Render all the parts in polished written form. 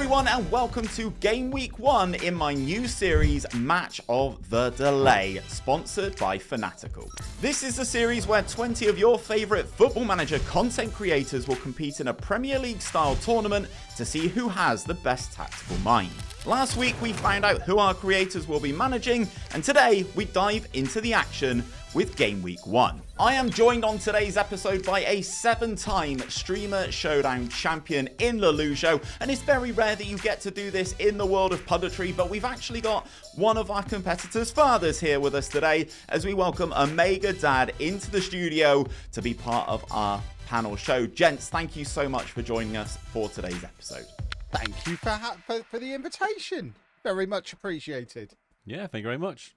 everyone, and welcome to Game Week 1 in my new series, Match of the Delay, sponsored by Fanatical. This is the series where 20 of your favourite Football Manager content creators will compete in a Premier League-style tournament to see who has the best tactical mind. Last week we found out who our creators will be managing, and today we dive into the action with Game Week 1. I am joined on today's episode by a 7-time Streamer Showdown champion in Lelujo, and it's very rare that you get to do this in the world of punditry, but we've actually got one of our competitors' fathers here with us today as we welcome Omega Dad into the studio to be part of our panel show. Gents, thank you so much for joining us for today's episode. Thank you for the invitation. Very much appreciated. Yeah, thank you very much.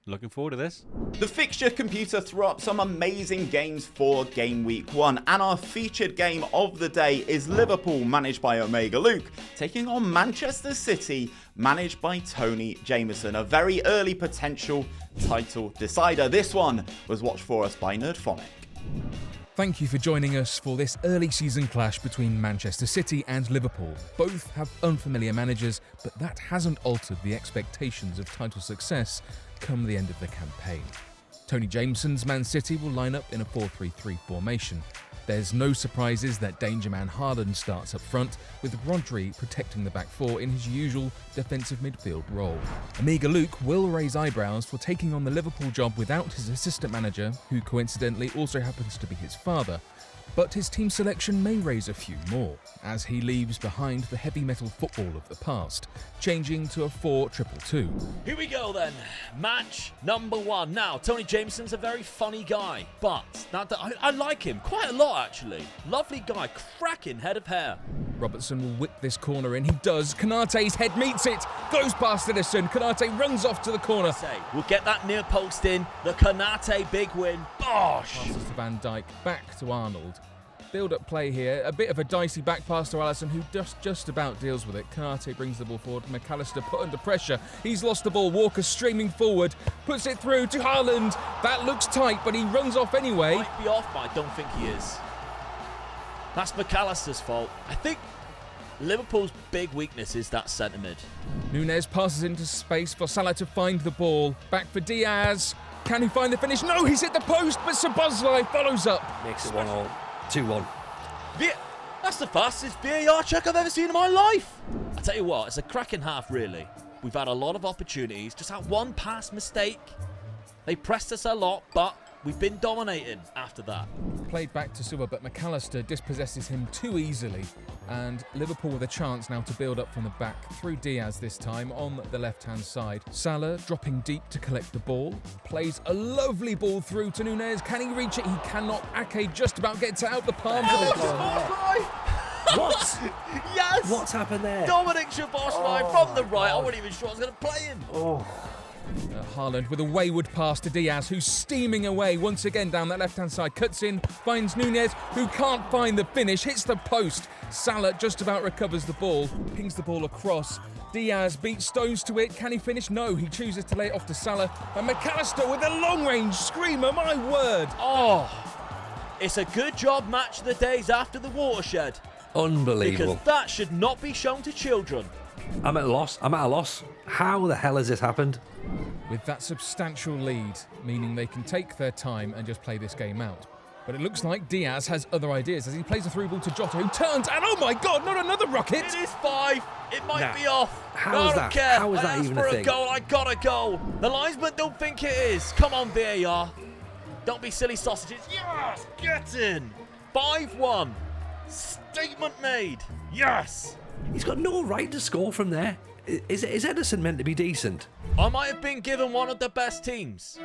Looking forward to this. The fixture computer threw up some amazing games for Game Week 1, and our featured game of the day is Liverpool, managed by Omega Luke, taking on Manchester City, managed by TonyJameson, a very early potential title decider. This one was watched for us by Nerdphonic. Thank you for joining us for this early season clash between Manchester City and Liverpool. Both have unfamiliar managers, but that hasn't altered the expectations of title success come the end of the campaign. TonyJameson's Man City will line up in a 4-3-3 formation. There's no surprises that Danger Man Haaland starts up front, with Rodri protecting the back four in his usual defensive midfield role. Omega Luke will raise eyebrows for taking on the Liverpool job without his assistant manager, who coincidentally also happens to be his father. But his team selection may raise a few more, as he leaves behind the heavy metal football of the past, changing to a 4-2-2. Here we go then, match number 1. Now, TonyJameson's a very funny guy, but I like him quite a lot actually. Lovely guy, cracking head of hair. Robertson will whip this corner in, he does. Konate's head meets it, goes past Edison, Konate runs off to the corner. We'll get that near post in, the Konate big win, bosh! Passes to Van Dijk, back to Arnold. Build-up play here, a bit of a dicey back pass to Alisson, who just about deals with it. Konate brings the ball forward, McAllister put under pressure, he's lost the ball, Walker streaming forward, puts it through to Haaland. That looks tight, but he runs off anyway. Might be off, but I don't think he is. That's McAllister's fault. I think Liverpool's big weakness is that centre mid. Nunez passes into space for Salah to find the ball. Back for Diaz. Can he find the finish? No, he's hit the post, but Szoboszlai follows up. Makes it 1-1. 2-1. That's the fastest VAR check I've ever seen in my life. I tell you what, it's a cracking half really. We've had a lot of opportunities, just had one pass mistake. They pressed us a lot, but we've been dominating after that. Played back to Suba, but McAllister dispossesses him too easily. And Liverpool with a chance now to build up from the back through Diaz this time on the left-hand side. Salah dropping deep to collect the ball. Plays a lovely ball through to Nunez. Can he reach it? He cannot. Ake just about gets it out the palm of it. What? Yes! What's happened there? Dominic Szoboszlai from the right. I wasn't even sure I was going to play him. Haaland with a wayward pass to Diaz, who's steaming away once again down that left-hand side. Cuts in, finds Nunez, who can't find the finish, hits the post. Salah just about recovers the ball, pings the ball across. Diaz beats Stones to it. Can he finish? No, he chooses to lay it off to Salah. And McAllister with a long-range screamer, my word. Oh, it's a good job Match of the Days after the watershed. Unbelievable. Because that should not be shown to children. I'm at a loss. How the hell has this happened? With that substantial lead, meaning they can take their time and just play this game out. But it looks like Diaz has other ideas as he plays a through ball to Jota, who turns, and oh my God, not another rocket! It is 5. It might be off. How is that? Care. How is that even a thing? Goal. I got a goal. The linesman don't think it is. Come on, VAR. Don't be silly sausages. Yes, get in. 5-1. Statement made. Yes. He's got no right to score from there. Is Edison meant to be decent? I might have been given one of the best teams,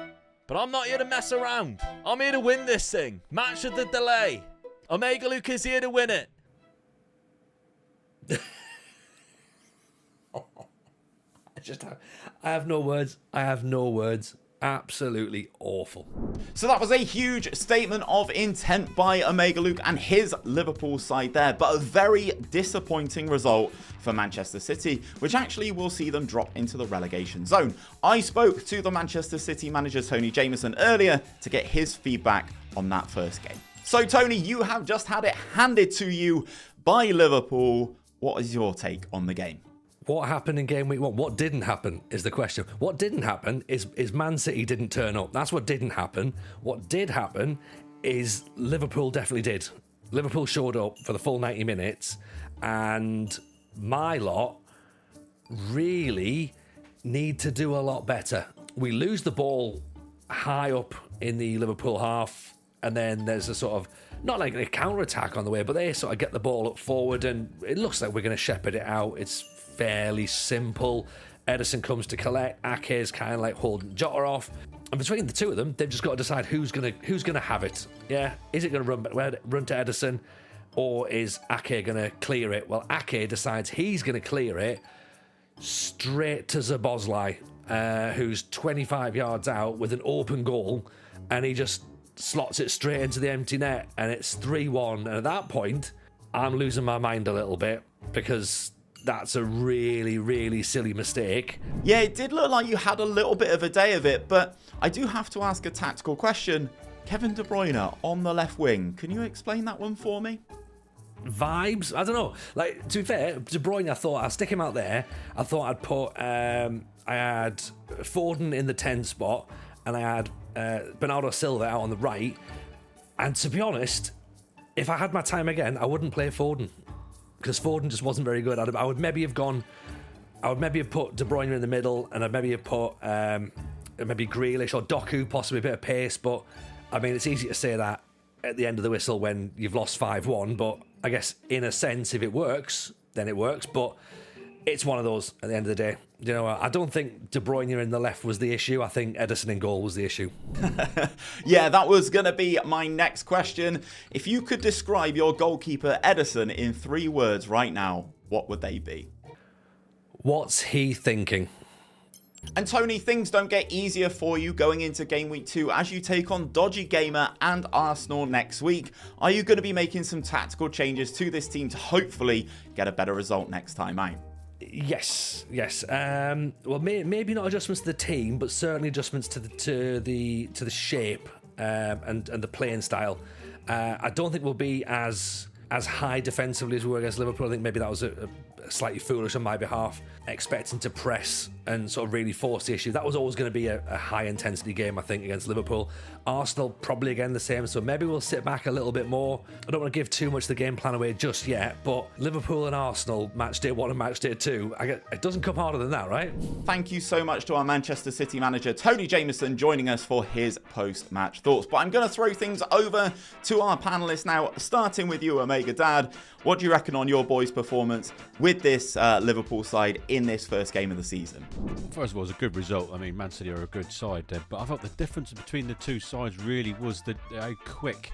but I'm not here to mess around. I'm here to win this thing. Match of the Delay. Omega Luke is here to win it. I have no words. Absolutely awful. So that was a huge statement of intent by Omega Luke and his Liverpool side there, but a very disappointing result for Manchester City, which actually will see them drop into the relegation zone. I spoke to the Manchester City manager TonyJameson earlier to get his feedback on that first game. So Tony, you have just had it handed to you by Liverpool. what is your take on the game? What happened in game week 1? What didn't happen is the question. What didn't happen is Man City didn't turn up. That's what didn't happen. What did happen is Liverpool definitely did. Liverpool showed up for the full 90 minutes, and my lot really need to do a lot better. We lose the ball high up in the Liverpool half, and then there's a sort of, not like a counter-attack on the way, but they sort of get the ball up forward, and it looks like we're going to shepherd it out. It's fairly simple. Ederson comes to collect. Ake's kind of like holding Jota off. And between the two of them, they've just got to decide who's gonna have it. Yeah, is it going to run to Ederson, or is Ake going to clear it? Well, Ake decides he's going to clear it straight to Szoboszlai, who's 25 yards out with an open goal, and he just slots it straight into the empty net, and it's 3-1. And at that point, I'm losing my mind a little bit, because that's a really, really silly mistake. Yeah, it did look like you had a little bit of a day of it, but I do have to ask a tactical question. Kevin De Bruyne on the left wing. Can you explain that one for me? Vibes? I don't know. Like, to be fair, De Bruyne, I thought I'd stick him out there. I thought I'd put, I had Foden in the 10 spot, and I had Bernardo Silva out on the right. And to be honest, if I had my time again, I wouldn't play Foden, because Foden just wasn't very good. I would maybe have put De Bruyne in the middle, and I'd maybe have put maybe Grealish or Doku, possibly a bit of pace. But I mean, it's easy to say that at the end of the whistle when you've lost 5-1. But I guess in a sense, if it works, then it works. But it's one of those at the end of the day. You know, I don't think De Bruyne in the left was the issue. I think Ederson in goal was the issue. Yeah, that was going to be my next question. If you could describe your goalkeeper Ederson in 3 words right now, what would they be? What's he thinking? And Tony, things don't get easier for you going into game week 2 as you take on Dodgee Gamer and Arsenal next week. Are you going to be making some tactical changes to this team to hopefully get a better result next time out? Yes. Well, maybe not adjustments to the team, but certainly adjustments to the shape and the playing style. I don't think we'll be as high defensively as we were against Liverpool. I think maybe that was a slightly foolish on my behalf, expecting to press and sort of really force the issue. That was always going to be a high intensity game, I think, against Liverpool. Arsenal probably again the same, so maybe we'll sit back a little bit more. I don't want to give too much of the game plan away just yet, but Liverpool and Arsenal, match day 1 and match day 2, it doesn't come harder than that, right? Thank you so much to our Manchester City manager, TonyJameson, joining us for his post-match thoughts. But I'm going to throw things over to our panellists now, starting with you, Omega Dad. What do you reckon on your boys' performance with this Liverpool side in this first game of the season? First of all, it was a good result. I mean, Man City are a good side, but I thought the difference between the two sides really was how quick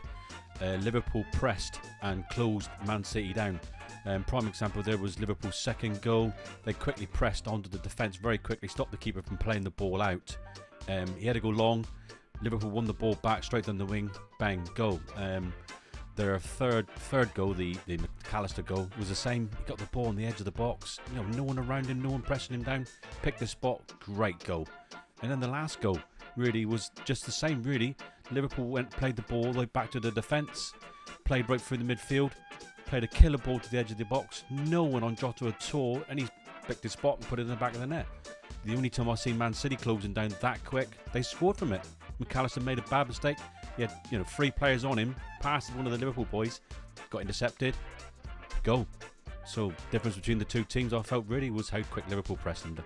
Liverpool pressed and closed Man City down. Prime example there was Liverpool's second goal. They quickly pressed onto the defence very quickly, stopped the keeper from playing the ball out. He had to go long. Liverpool won the ball back, straight down the wing, bang, goal. Their third goal, the McAllister goal, was the same. He got the ball on the edge of the box. You know, no one around him, no one pressing him down. Picked the spot, great goal. And then the last goal really was just the same, really. Liverpool played the ball like back to the defence, played right through the midfield, played a killer ball to the edge of the box. No one on Jota at all, and he picked his spot and put it in the back of the net. The only time I've seen Man City closing down that quick, they scored from it. McAllister made a bad mistake. He had 3 players on him, passed one of the Liverpool boys, got intercepted, goal. So difference between the two teams, I felt, really was how quick Liverpool pressed them.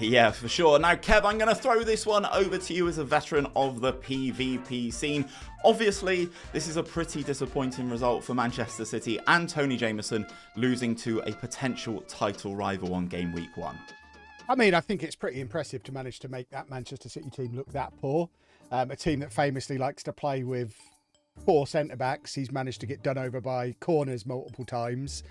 Yeah, for sure. Now, Kev, I'm going to throw this one over to you as a veteran of the PvP scene. Obviously, this is a pretty disappointing result for Manchester City and TonyJameson, losing to a potential title rival on game week 1. I mean, I think it's pretty impressive to manage to make that Manchester City team look that poor. A team that famously likes to play with 4 centre-backs. He's managed to get done over by corners multiple times.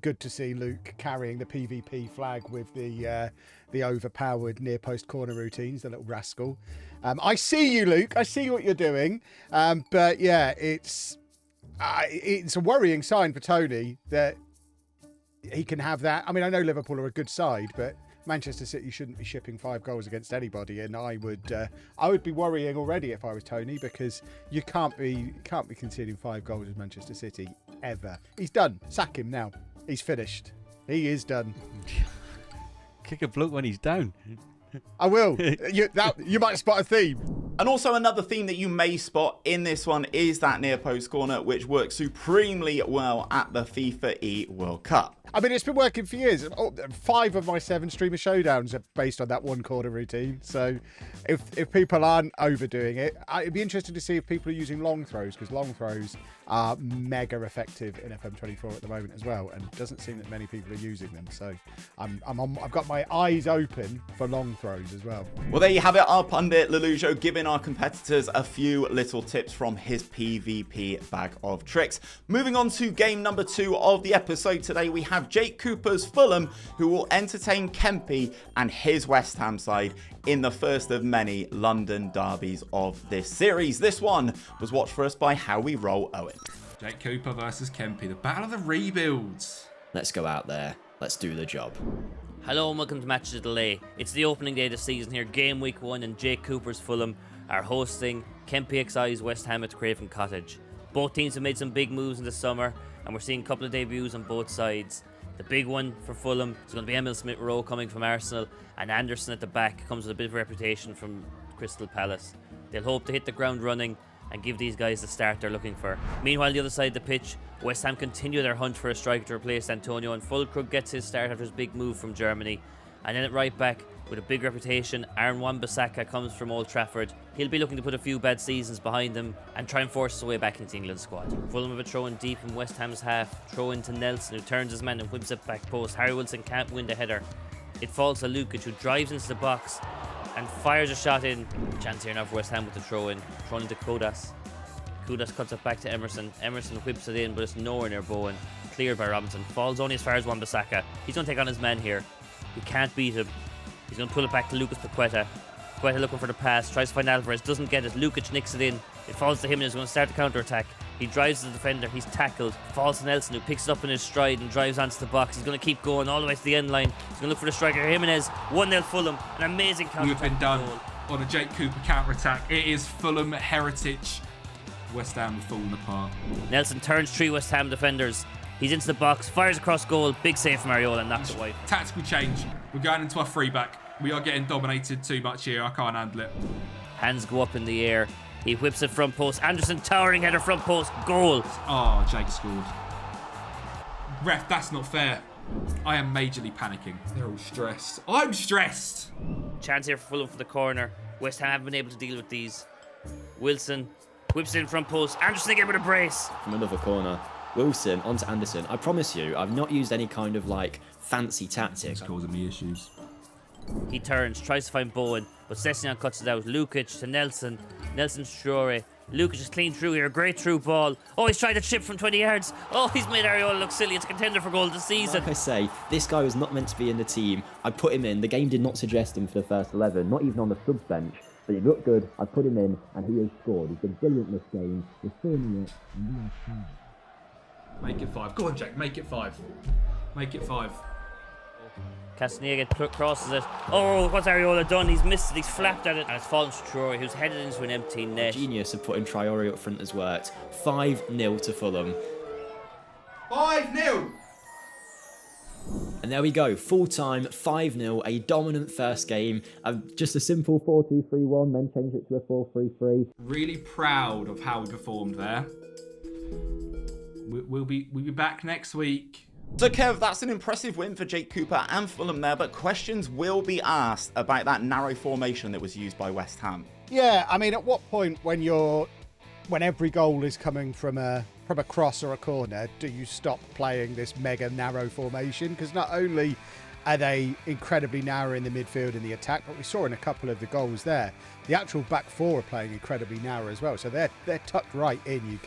Good to see Luke carrying the PvP flag with the overpowered near-post corner routines, the little rascal. I see you, Luke. I see what you're doing. But yeah, it's a worrying sign for Tony that he can have that. I mean, I know Liverpool are a good side, but Manchester City shouldn't be shipping 5 goals against anybody, and I would be worrying already if I was Tony, because you can't be conceding 5 goals with Manchester City ever. He's done. Sack him now. He's finished. He is done. Kick a bloke when he's down. I will. You might spot a theme. And also another theme that you may spot in this one is that near post corner, which works supremely well at the FIFA E World Cup. I mean, it's been working for years. 5 of my 7 streamer showdowns are based on that one corner routine. So if people aren't overdoing it, it'd be interesting to see if people are using long throws, because long throws are mega effective in FM24 at the moment as well, and it doesn't seem that many people are using them. So I've got my eyes open for long throws as well. Well, there you have it, our pundit Lelujo giving our competitors a few little tips from his PvP bag of tricks. Moving on to game number 2 of the episode today, we have Jake Cooper's Fulham, who will entertain Kempi and his West Ham side in the first of many London derbies of this series. This one was watched for us by How We Roll Owen. Jake Cooper versus Kempi, the battle of the rebuilds. Let's go out there. Let's do the job. Hello and welcome to matchday. It's the opening day of the season here, game week 1, and Jake Cooper's Fulham are hosting KempiXI's West Ham at Craven Cottage. Both teams have made some big moves in the summer, and we're seeing a couple of debuts on both sides. The big one for Fulham is going to be Emil Smith-Rowe coming from Arsenal, and Anderson at the back comes with a bit of a reputation from Crystal Palace. They'll hope to hit the ground running and give these guys the start they're looking for. Meanwhile, the other side of the pitch, West Ham continue their hunt for a striker to replace Antonio, and Fulkrug gets his start after his big move from Germany. And then at right back, with a big reputation, Aaron Wan-Bissaka comes from Old Trafford. He'll be looking to put a few bad seasons behind him and try and force his way back into England's squad. Fulham have a throw in deep in West Ham's half. Throw into Nelson, who turns his man and whips it back post. Harry Wilson can't win the header. It falls to Lukic, who drives into the box and fires a shot in. Chance here now for West Ham with the throw in. Thrown into Kodas. Kodas cuts it back to Emerson. Emerson whips it in, but it's nowhere near Bowen. Cleared by Robinson. Falls only as far as Wan-Bissaka. He's going to take on his man here. He can't beat him. He's going to pull it back to Lucas Paqueta. Paqueta looking for the pass. Tries to find Alvarez. Doesn't get it. Lukic nicks it in. It falls to him and he's going to start the counter-attack. He drives the defender. He's tackled. Falls to Nelson, who picks it up in his stride and drives onto the box. He's going to keep going all the way to the end line. He's going to look for the striker. Jimenez. 1-0 Fulham. An amazing counter-attack. We've been done goal. on a Jake Cooper counter-attack. It is Fulham heritage. West Ham have fallen apart. Nelson turns 3 West Ham defenders. He's into the box. Fires across goal. Big save from Ariola and knocks it wide. Tactical change. We're going into our free back. We are getting dominated too much here. I can't handle it. Hands go up in the air. He whips it front post. Anderson towering header front post. Goal. Oh, Jake scored. Ref, that's not fair. I am majorly panicking. They're all stressed. I'm stressed. Chance here for Fulham for the corner. West Ham haven't been able to deal with these. Wilson whips it in front post. Anderson again with a brace. From another corner. Wilson onto Anderson. I promise you, I've not used any kind of fancy tactics. It's causing me issues. He turns, tries to find Bowen, but Sessegnon cuts it out. Lukic to Nelson. Nelson to Traore. Lukic is clean through here. Great through ball. Oh, he's tried to chip from 20 yards. Oh, he's made Ariola look silly. It's a contender for goal this season. Like I say, this guy was not meant to be in the team. I put him in. The game did not suggest him for the first 11, not even on the subs bench. But he looked good. I put him in, and he has scored. He's been brilliant this game. He's filming it. Make it 5. Go on, Jack. Make it 5. Make it 5. Castaneda crosses it. Oh, what's Ariola done? He's missed it. He's flapped at it. And it's fallen to Traore, who's headed into an empty net. Genius of putting Traore up front has worked. 5-0 to Fulham. 5-0. And there we go. Full time, 5-0. A dominant first game. Just a simple 4-2-3-1, then changed it to a 4-3-3. Really proud of how we performed there. We'll be back next week. So Kev, that's an impressive win for Jake Cooper and Fulham there, but questions will be asked about that narrow formation that was used by West Ham. Yeah, I mean, at what point when every goal is coming from a cross or a corner, do you stop playing this mega narrow formation? Because not only are they incredibly narrow in the midfield and the attack, but we saw in a couple of the goals there, the actual back four are playing incredibly narrow as well. So they're tucked right in.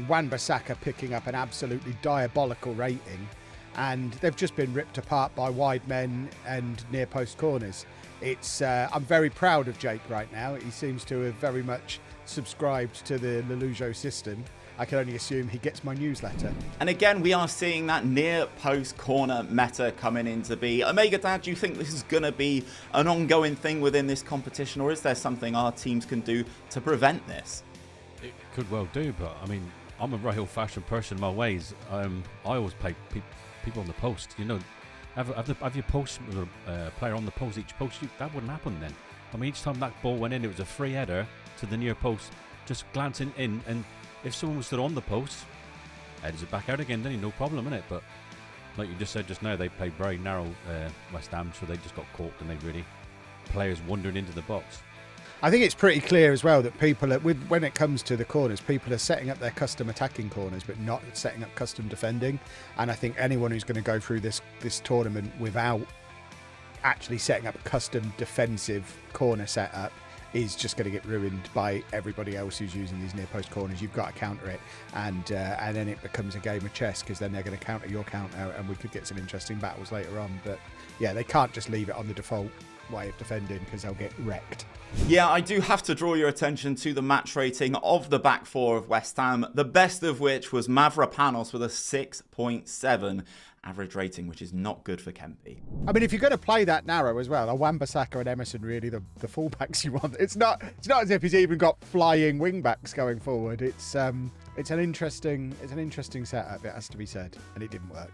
Wan-Bissaka picking up an absolutely diabolical rating, and they've just been ripped apart by wide men and near post corners. I'm very proud of Jake right now. He seems to have very much subscribed to the Lelujo system. I can only assume he gets my newsletter. And again, we are seeing that near post corner meta coming into be. Omega Dad, do you think this is going to be an ongoing thing within this competition, or is there something our teams can do to prevent this? It could well do, but I'm a very old-fashioned person in my ways. I always play people on the post. You know, have your post player on the post. Each post, that wouldn't happen then. I mean, each time that ball went in, it was a free header to the near post. Just glancing in, and if someone was stood on the post, heads it back out again. Then no problem, innit? But like you just said just now, they played very narrow West Ham, so they just got caught, and they really players wandering into the box. I think it's pretty clear as well that people are, when it comes to the corners, people are setting up their custom attacking corners, but not setting up custom defending. And I think anyone who's going to go through this tournament without actually setting up a custom defensive corner setup is just going to get ruined by everybody else who's using these near post corners. You've got to counter it, and then it becomes a game of chess, because then they're going to counter your counter, and we could get some interesting battles later on. But yeah, they can't just leave it on the default way of defending, because they'll get wrecked. Yeah, I do have to draw your attention to the match rating of the back four of West Ham, the best of which was Mavropanos with a 6.7 average rating, which is not good for Kempi. I mean, if you're going to play that narrow as well, are Wan-Bissaka and Emerson really the fullbacks you want? It's not as if he's even got flying wing-backs going forward. It's an interesting setup, it has to be said, and it didn't work.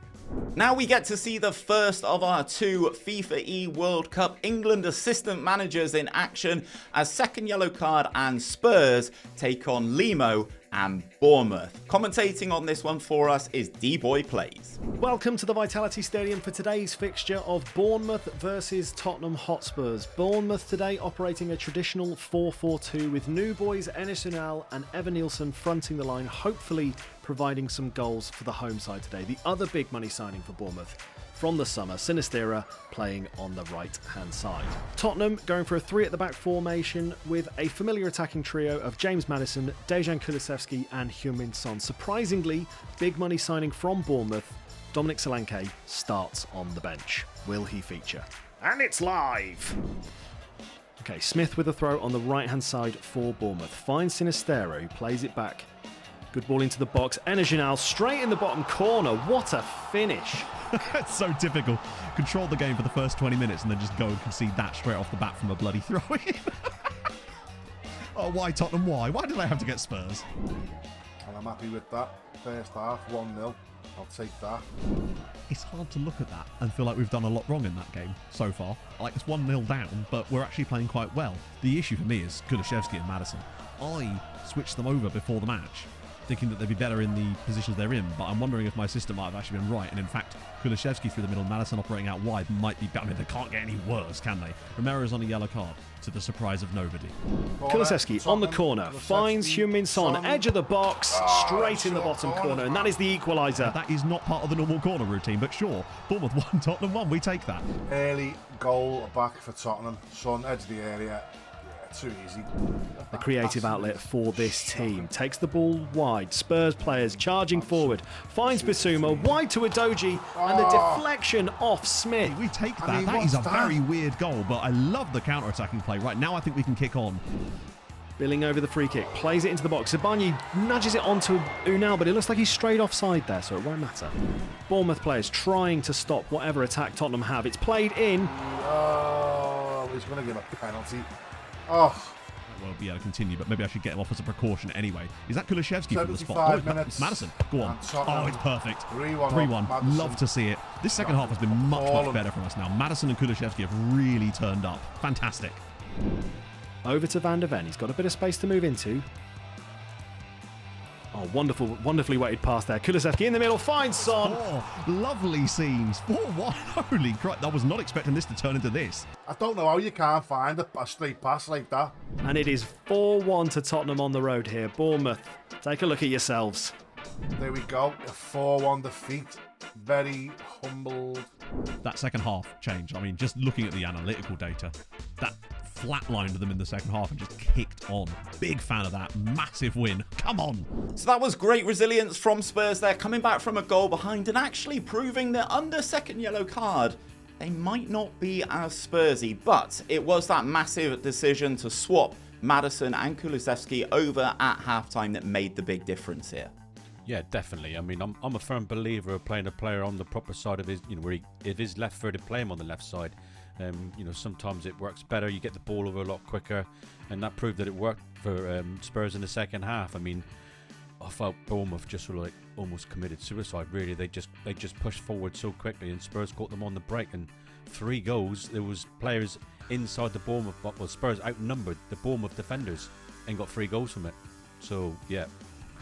Now we get to see the first of our two FIFA E World Cup England assistant managers in action as second yellow card and Spurs take on Leemo and Bournemouth. Commentating on this one for us is D-Boy Plays. Welcome to the Vitality Stadium for today's fixture of Bournemouth versus Tottenham Hotspurs. Bournemouth today operating a traditional 4-4-2 with new boys Enes Ünal and Evan Nielsen fronting the line, hopefully providing some goals for the home side today. The other big money signing for Bournemouth from the summer, Sinistera playing on the right-hand side. Tottenham going for a three at the back formation with a familiar attacking trio of James Maddison, Dejan Kulusevski and Heung-min Son. Surprisingly, big money signing from Bournemouth, Dominic Solanke starts on the bench. Will he feature? And it's live! Okay, Smith with a throw on the right-hand side for Bournemouth. Finds Sinistera, who plays it back. Good ball into the box. Enes Ünal straight in the bottom corner. What a finish! It's so typical. Control the game for the first 20 minutes and then just go and concede that straight off the bat from a bloody throw-in. Oh, why Tottenham? Why? Why did I have to get Spurs? And I'm happy with that. First half, 1-0. I'll take that. It's hard to look at that and feel like we've done a lot wrong in that game so far. Like, it's 1-0 down, but we're actually playing quite well. The issue for me is Kulusevski and Maddison. I switched them over before the match, thinking that they'd be better in the positions they're in, but I'm wondering if my system might have actually been right, and in fact Kulusevski through the middle, Maddison operating out wide might be better. I mean, they can't get any worse, can they? Romero's on a yellow card, to the surprise of nobody. Kulusevski on the corner, finds Heung-min Son, edge of the box, straight in the bottom corner, and that is the equaliser. That is not part of the normal corner routine, but sure, Bournemouth 1, Tottenham 1, we take that. Early goal back for Tottenham, Son, edge of the area. Too easy. The creative outlet for this team takes the ball wide. Spurs players charging forward. Finds Bissouma wide to Dodgee, and the deflection off Smith. We take that. That is a very weird goal, but I love the counter-attacking play. Right now I think we can kick on. Billing over the free kick, plays it into the box. Zabanyi nudges it onto Ünal, but it looks like he's straight offside there, so it won't matter. Bournemouth players trying to stop whatever attack Tottenham have. It's played in. Oh, he's going to give a penalty. Oh. Well, be able to continue, but maybe I should get him off as a precaution anyway. Is that Kulusevski from the spot? 75 minutes. Madison, go on. Oh, it's perfect. 3-1. Love to see it. This second half has been much better from us now. Madison and Kulusevski have really turned up. Fantastic. Over to Van der Ven. He's got a bit of space to move into. Oh, wonderfully weighted pass there. Kulusevski in the middle, finds Son. Oh, lovely scenes. 4-1. Holy crap, I was not expecting this to turn into this. I don't know how you can't find a straight pass like that. And it is 4-1 to Tottenham on the road here. Bournemouth, take a look at yourselves. There we go. A 4-1 defeat. Very humbled. That second half change, I mean, just looking at the analytical data, that flatlined them in the second half and just kicked on. Big fan of that. Massive win. Come on. So that was great resilience from Spurs there, coming back from a goal behind and actually proving that under second yellow card, they might not be as Spursy, but it was that massive decision to swap Maddison and Kulusevski over at halftime that made the big difference here. Yeah, definitely. I mean, I'm a firm believer of playing a player on the proper side of his, where if his left footed, play him on the left side. Sometimes it works better. You get the ball over a lot quicker, and that proved that it worked for Spurs in the second half. I mean, I felt Bournemouth just sort of like almost committed suicide. Really, they just pushed forward so quickly, and Spurs caught them on the break. And 3 goals. There was players inside the Bournemouth, well, Spurs outnumbered the Bournemouth defenders and got 3 goals from it. So yeah,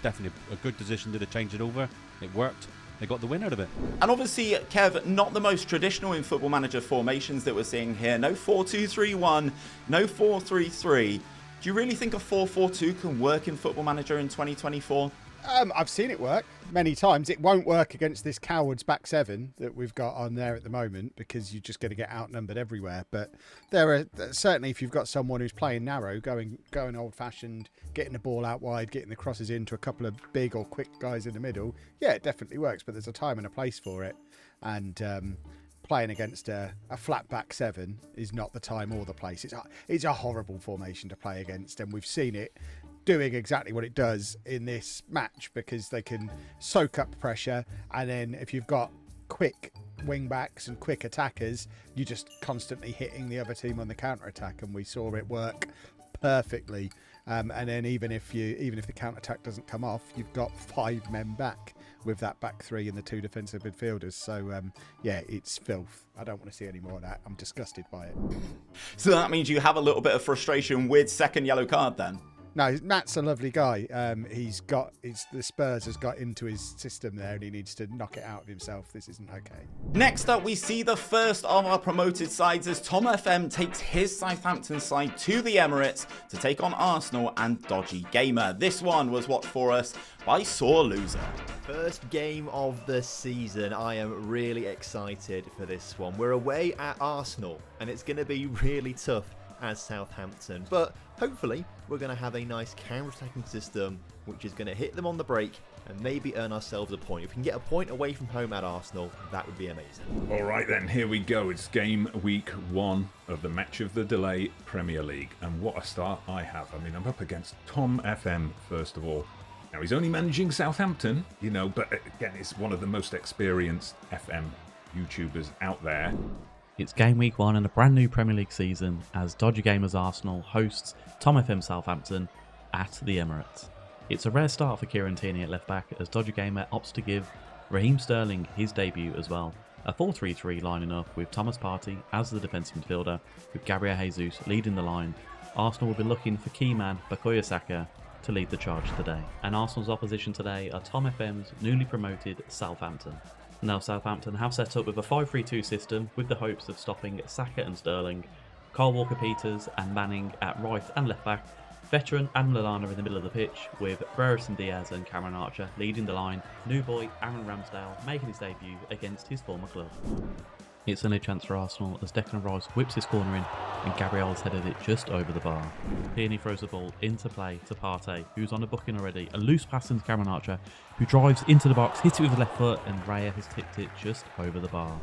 definitely a good decision to change it over. It worked. They got the win out of it. And obviously, Kev, not the most traditional in Football Manager formations that we're seeing here. No 4-2-3-1, no 4-3-3. Do you really think a 4-4-2 can work in Football Manager in 2024? I've seen it work many times. It won't work against this coward's back 7 that we've got on there at the moment, because you're just going to get outnumbered everywhere. But there are certainly, if you've got someone who's playing narrow, going old-fashioned, getting the ball out wide, getting the crosses into a couple of big or quick guys in the middle, yeah, it definitely works. But there's a time and a place for it. And playing against a flat back 7 is not the time or the place. It's a horrible formation to play against, and we've seen it doing exactly what it does in this match, because they can soak up pressure, and then if you've got quick wing backs and quick attackers, you're just constantly hitting the other team on the counter attack, and we saw it work perfectly. And then even if the counter attack doesn't come off, you've got 5 men back with that back 3 and the 2 defensive midfielders. So yeah, it's filth. I don't want to see any more of that. I'm disgusted by it. So that means you have a little bit of frustration with second yellow card then? No, Matt's a lovely guy. The Spurs has got into his system there, and he needs to knock it out of himself. This isn't okay. Next up, we see the first of our promoted sides as TomFM takes his Southampton side to the Emirates to take on Arsenal and Dodgee Gamer. This one was watched for us by Sore Loser. First game of the season. I am really excited for this one. We're away at Arsenal, and it's going to be really tough as Southampton, but hopefully we're going to have a nice counter-attacking system which is going to hit them on the break and maybe earn ourselves a point. If we can get a point away from home at Arsenal, that would be amazing. All right then, here we go. It's game week 1 of the Match of the Delay Premier League, and what a start I have. I mean, I'm up against TomFM first of all. Now, he's only managing Southampton, you know, but again, it's one of the most experienced FM YouTubers out there. It's game week 1 in a brand new Premier League season as Dodgee Gamer's Arsenal hosts TomFM Southampton at the Emirates. It's a rare start for Kieran Tierney at left back as Dodgee Gamer opts to give Raheem Sterling his debut as well. A 4-3-3 lining up with Thomas Partey as the defensive midfielder, with Gabriel Jesus leading the line. Arsenal will be looking for key man Bukayo Saka to lead the charge today. And Arsenal's opposition today are TomFM's newly promoted Southampton. Now Southampton have set up with a 5-3-2 system with the hopes of stopping Saka and Sterling, Kyle Walker-Peters and Manning at right and left back, veteran Adam Lallana in the middle of the pitch with Brereton Diaz and Cameron Archer leading the line, new boy Aaron Ramsdale making his debut against his former club. It's only a chance for Arsenal as Declan Rice whips his corner in and Gabriel's headed it just over the bar. Tierney throws the ball into play to Partey, who's on a booking already. A loose pass into Cameron Archer, who drives into the box, hits it with his left foot, and Raya has tipped it just over the bar.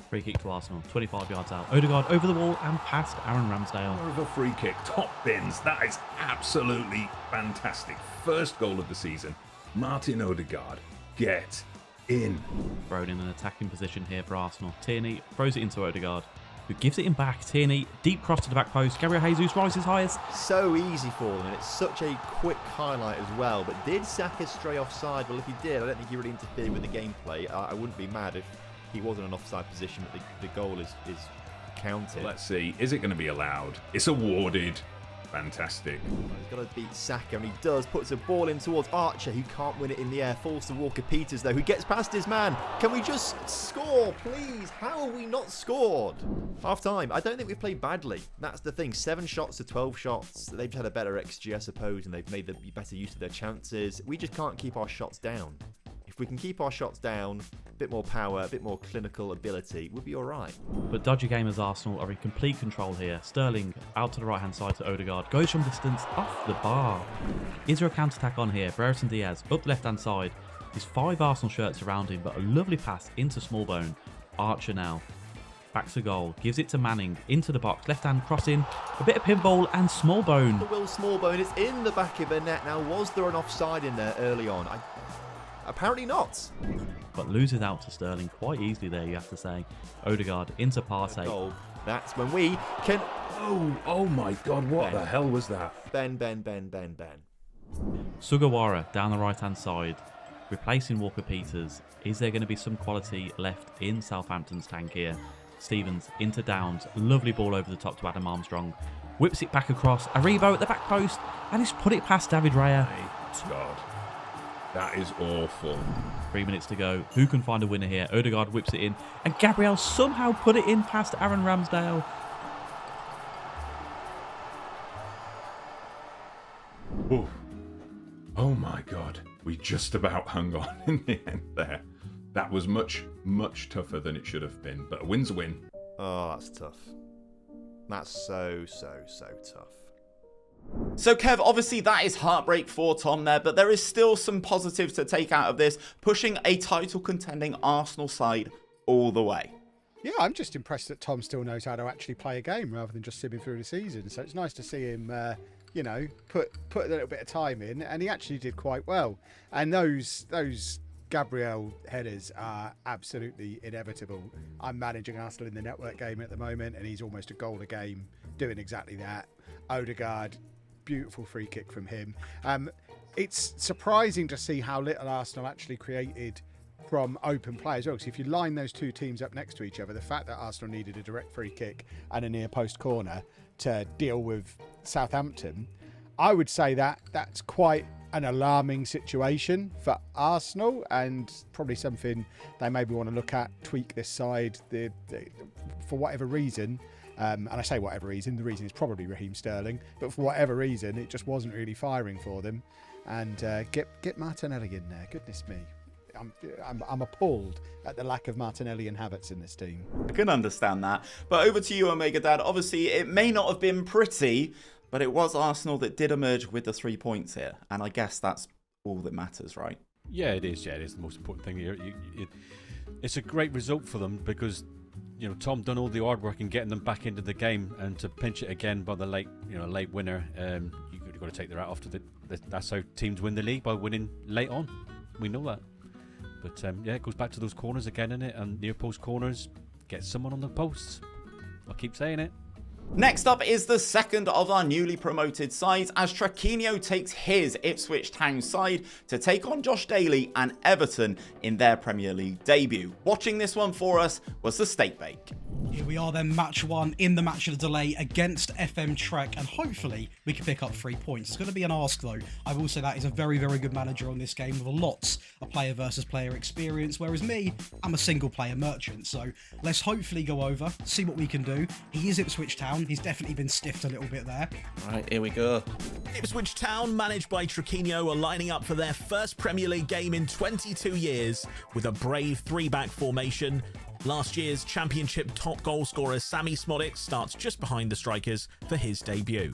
Free kick to Arsenal, 25 yards out. Odegaard over the wall and past Aaron Ramsdale. More of a free kick, top bins. That is absolutely fantastic. First goal of the season. Martin Odegaard, get in. Thrown in an attacking position here for Arsenal. Tierney throws it into Odegaard, who gives it in back. Tierney, deep cross to the back post. Gabriel Jesus rises highest. So easy for them, and it's such a quick highlight as well. But did Saka stray offside? Well, if he did, I don't think he really interfered with the gameplay. I wouldn't be mad if he was in an offside position, but the goal is counted. Let's see, is it going to be allowed? It's awarded. Fantastic. He's got to beat Saka, and he does. Puts a ball in towards Archer, who can't win it in the air. Falls to Walker-Peters, though, who gets past his man. Can we just score, please? How have we not scored? Half-time. I don't think we've played badly. That's the thing. 7 shots to 12 shots. They've had a better XG, I suppose, and they've made the better use of their chances. We just can't keep our shots down. If we can keep our shots down, a bit more power, a bit more clinical ability, we'll be all right. But Dodgee Gamer's Arsenal are in complete control here. Sterling out to the right-hand side to Odegaard. Goes from distance off the bar. Is there a counter-attack on here? Brereton Diaz up the left-hand side. There's 5 Arsenal shirts around him, but a lovely pass into Smallbone. Archer now. Back to goal. Gives it to Manning. Into the box. Left-hand crossing. A bit of pinball and Smallbone. Will Smallbone is in the back of the net. Now, was there an offside in there early on? Apparently not. But loses out to Sterling quite easily there, you have to say. Odegaard into Partey. Goal. That's when we can... Oh my God, what the hell was that? Ben. Sugawara down the right-hand side, replacing Walker-Peters. Is there going to be some quality left in Southampton's tank here? Stevens into Downs. Lovely ball over the top to Adam Armstrong. Whips it back across. Aribo at the back post. And he's put it past David Raya. God, that is awful. 3 minutes to go. Who can find a winner here? Odegaard whips it in. And Gabriel somehow put it in past Aaron Ramsdale. Ooh. Oh my God. We just about hung on in the end there. That was much, much tougher than it should have been. But a win's a win. Oh, that's tough. That's so tough. So Kev, obviously that is heartbreak for Tom there, but there is still some positives to take out of this, pushing a title contending Arsenal side all the way. Yeah, I'm just impressed that Tom still knows how to actually play a game rather than just simming through the season. So it's nice to see him, put a little bit of time in, and he actually did quite well. And those Gabriel headers are absolutely inevitable. I'm managing Arsenal in the network game at the moment, and he's almost a goal a game doing exactly that. Odegaard, beautiful free kick from him. It's surprising to see how little Arsenal actually created from open play as well. So if you line those two teams up next to each other, the fact that Arsenal needed a direct free kick and a near post corner to deal with Southampton, I would say that that's quite an alarming situation for Arsenal, and probably something they maybe want to look at, tweak this side for whatever reason. And I say whatever reason, the reason is probably Raheem Sterling, but for whatever reason, it just wasn't really firing for them. And get Martinelli in there. Goodness me. I'm appalled at the lack of Martinelli and Havertz in this team. I can understand that. But over to you, Omega Dad. Obviously, it may not have been pretty, but it was Arsenal that did emerge with the 3 points here. And I guess that's all that matters, right? Yeah, it is. Yeah, it is the most important thing here. It's a great result for them because, Tom done all the hard work in getting them back into the game, and to pinch it again by the late winner, you've got to take their hat off to that's how teams win the league, by winning late on. We know that. But it goes back to those corners again, innit? And near post corners, get someone on the posts. I'll keep saying it. Next up is the second of our newly promoted sides, as Trequinho takes his Ipswich Town side to take on Josh Daly and Everton in their Premier League debut. Watching this one for us was the Steak Bake. Here we are then, match one in the match of the delay against FM Trek, and hopefully we can pick up 3 points. It's going to be an ask though. I will say that he's a very, very good manager on this game with lots of player versus player experience, whereas me, I'm a single player merchant. So let's hopefully go over, see what we can do. He is Ipswich Town. He's definitely been stiffed a little bit there. Right, here we go. Ipswich Town, managed by Trequinho, are lining up for their first Premier League game in 22 years with a brave 3-back formation. Last year's Championship top goal scorer Sammy Smodic starts just behind the strikers for his debut.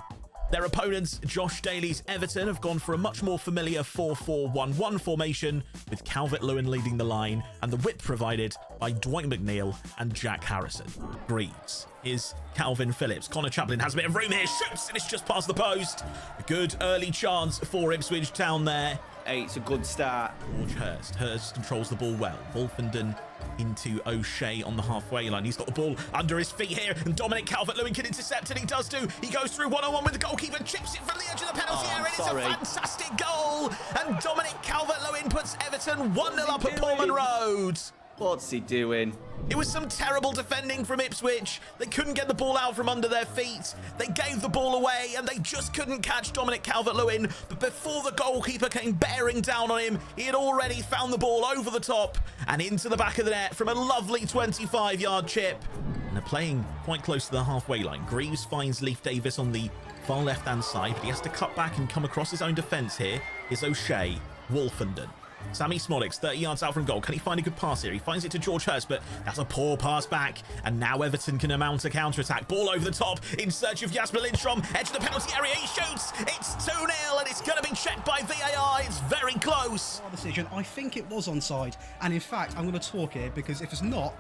Their opponents, Josh Daly's Everton, have gone for a much more familiar 4-4-1-1 formation, with Calvert-Lewin leading the line and the width provided by Dwight McNeil and Jack Harrison. Greaves is Calvin Phillips. Connor Chaplin has a bit of room here, shoots, and it's just past the post. A good early chance for Ipswich Town there. Hey, it's a good start. George Hurst. Hurst controls the ball well. Wolfenden into O'Shea on the halfway line. He's got the ball under his feet here, and Dominic Calvert-Lewin can intercept, and he does do. He goes through one-on-one with the goalkeeper, chips it from the edge of the penalty area, and it's a fantastic goal. And Dominic Calvert-Lewin puts Everton 1-0 up at Pullman Road. What's he doing? It was some terrible defending from Ipswich. They couldn't get the ball out from under their feet. They gave the ball away, and they just couldn't catch Dominic Calvert-Lewin. But before the goalkeeper came bearing down on him, he had already found the ball over the top and into the back of the net from a lovely 25-yard chip. And they're playing quite close to the halfway line. Greaves finds Leif Davis on the far left-hand side, but he has to cut back and come across his own defence here. Is O'Shea, Wolfenden. Sammy Smodic, 30 yards out from goal. Can he find a good pass here? He finds it to George Hurst, but that's a poor pass back. And now Everton can mount a counter-attack. Ball over the top in search of Jasper Lindstrom. Edge of the penalty area. He shoots. It's 2-0, and it's going to be checked by VAR. It's very close. Decision. I think it was onside. And in fact, I'm going to talk here because if it's not,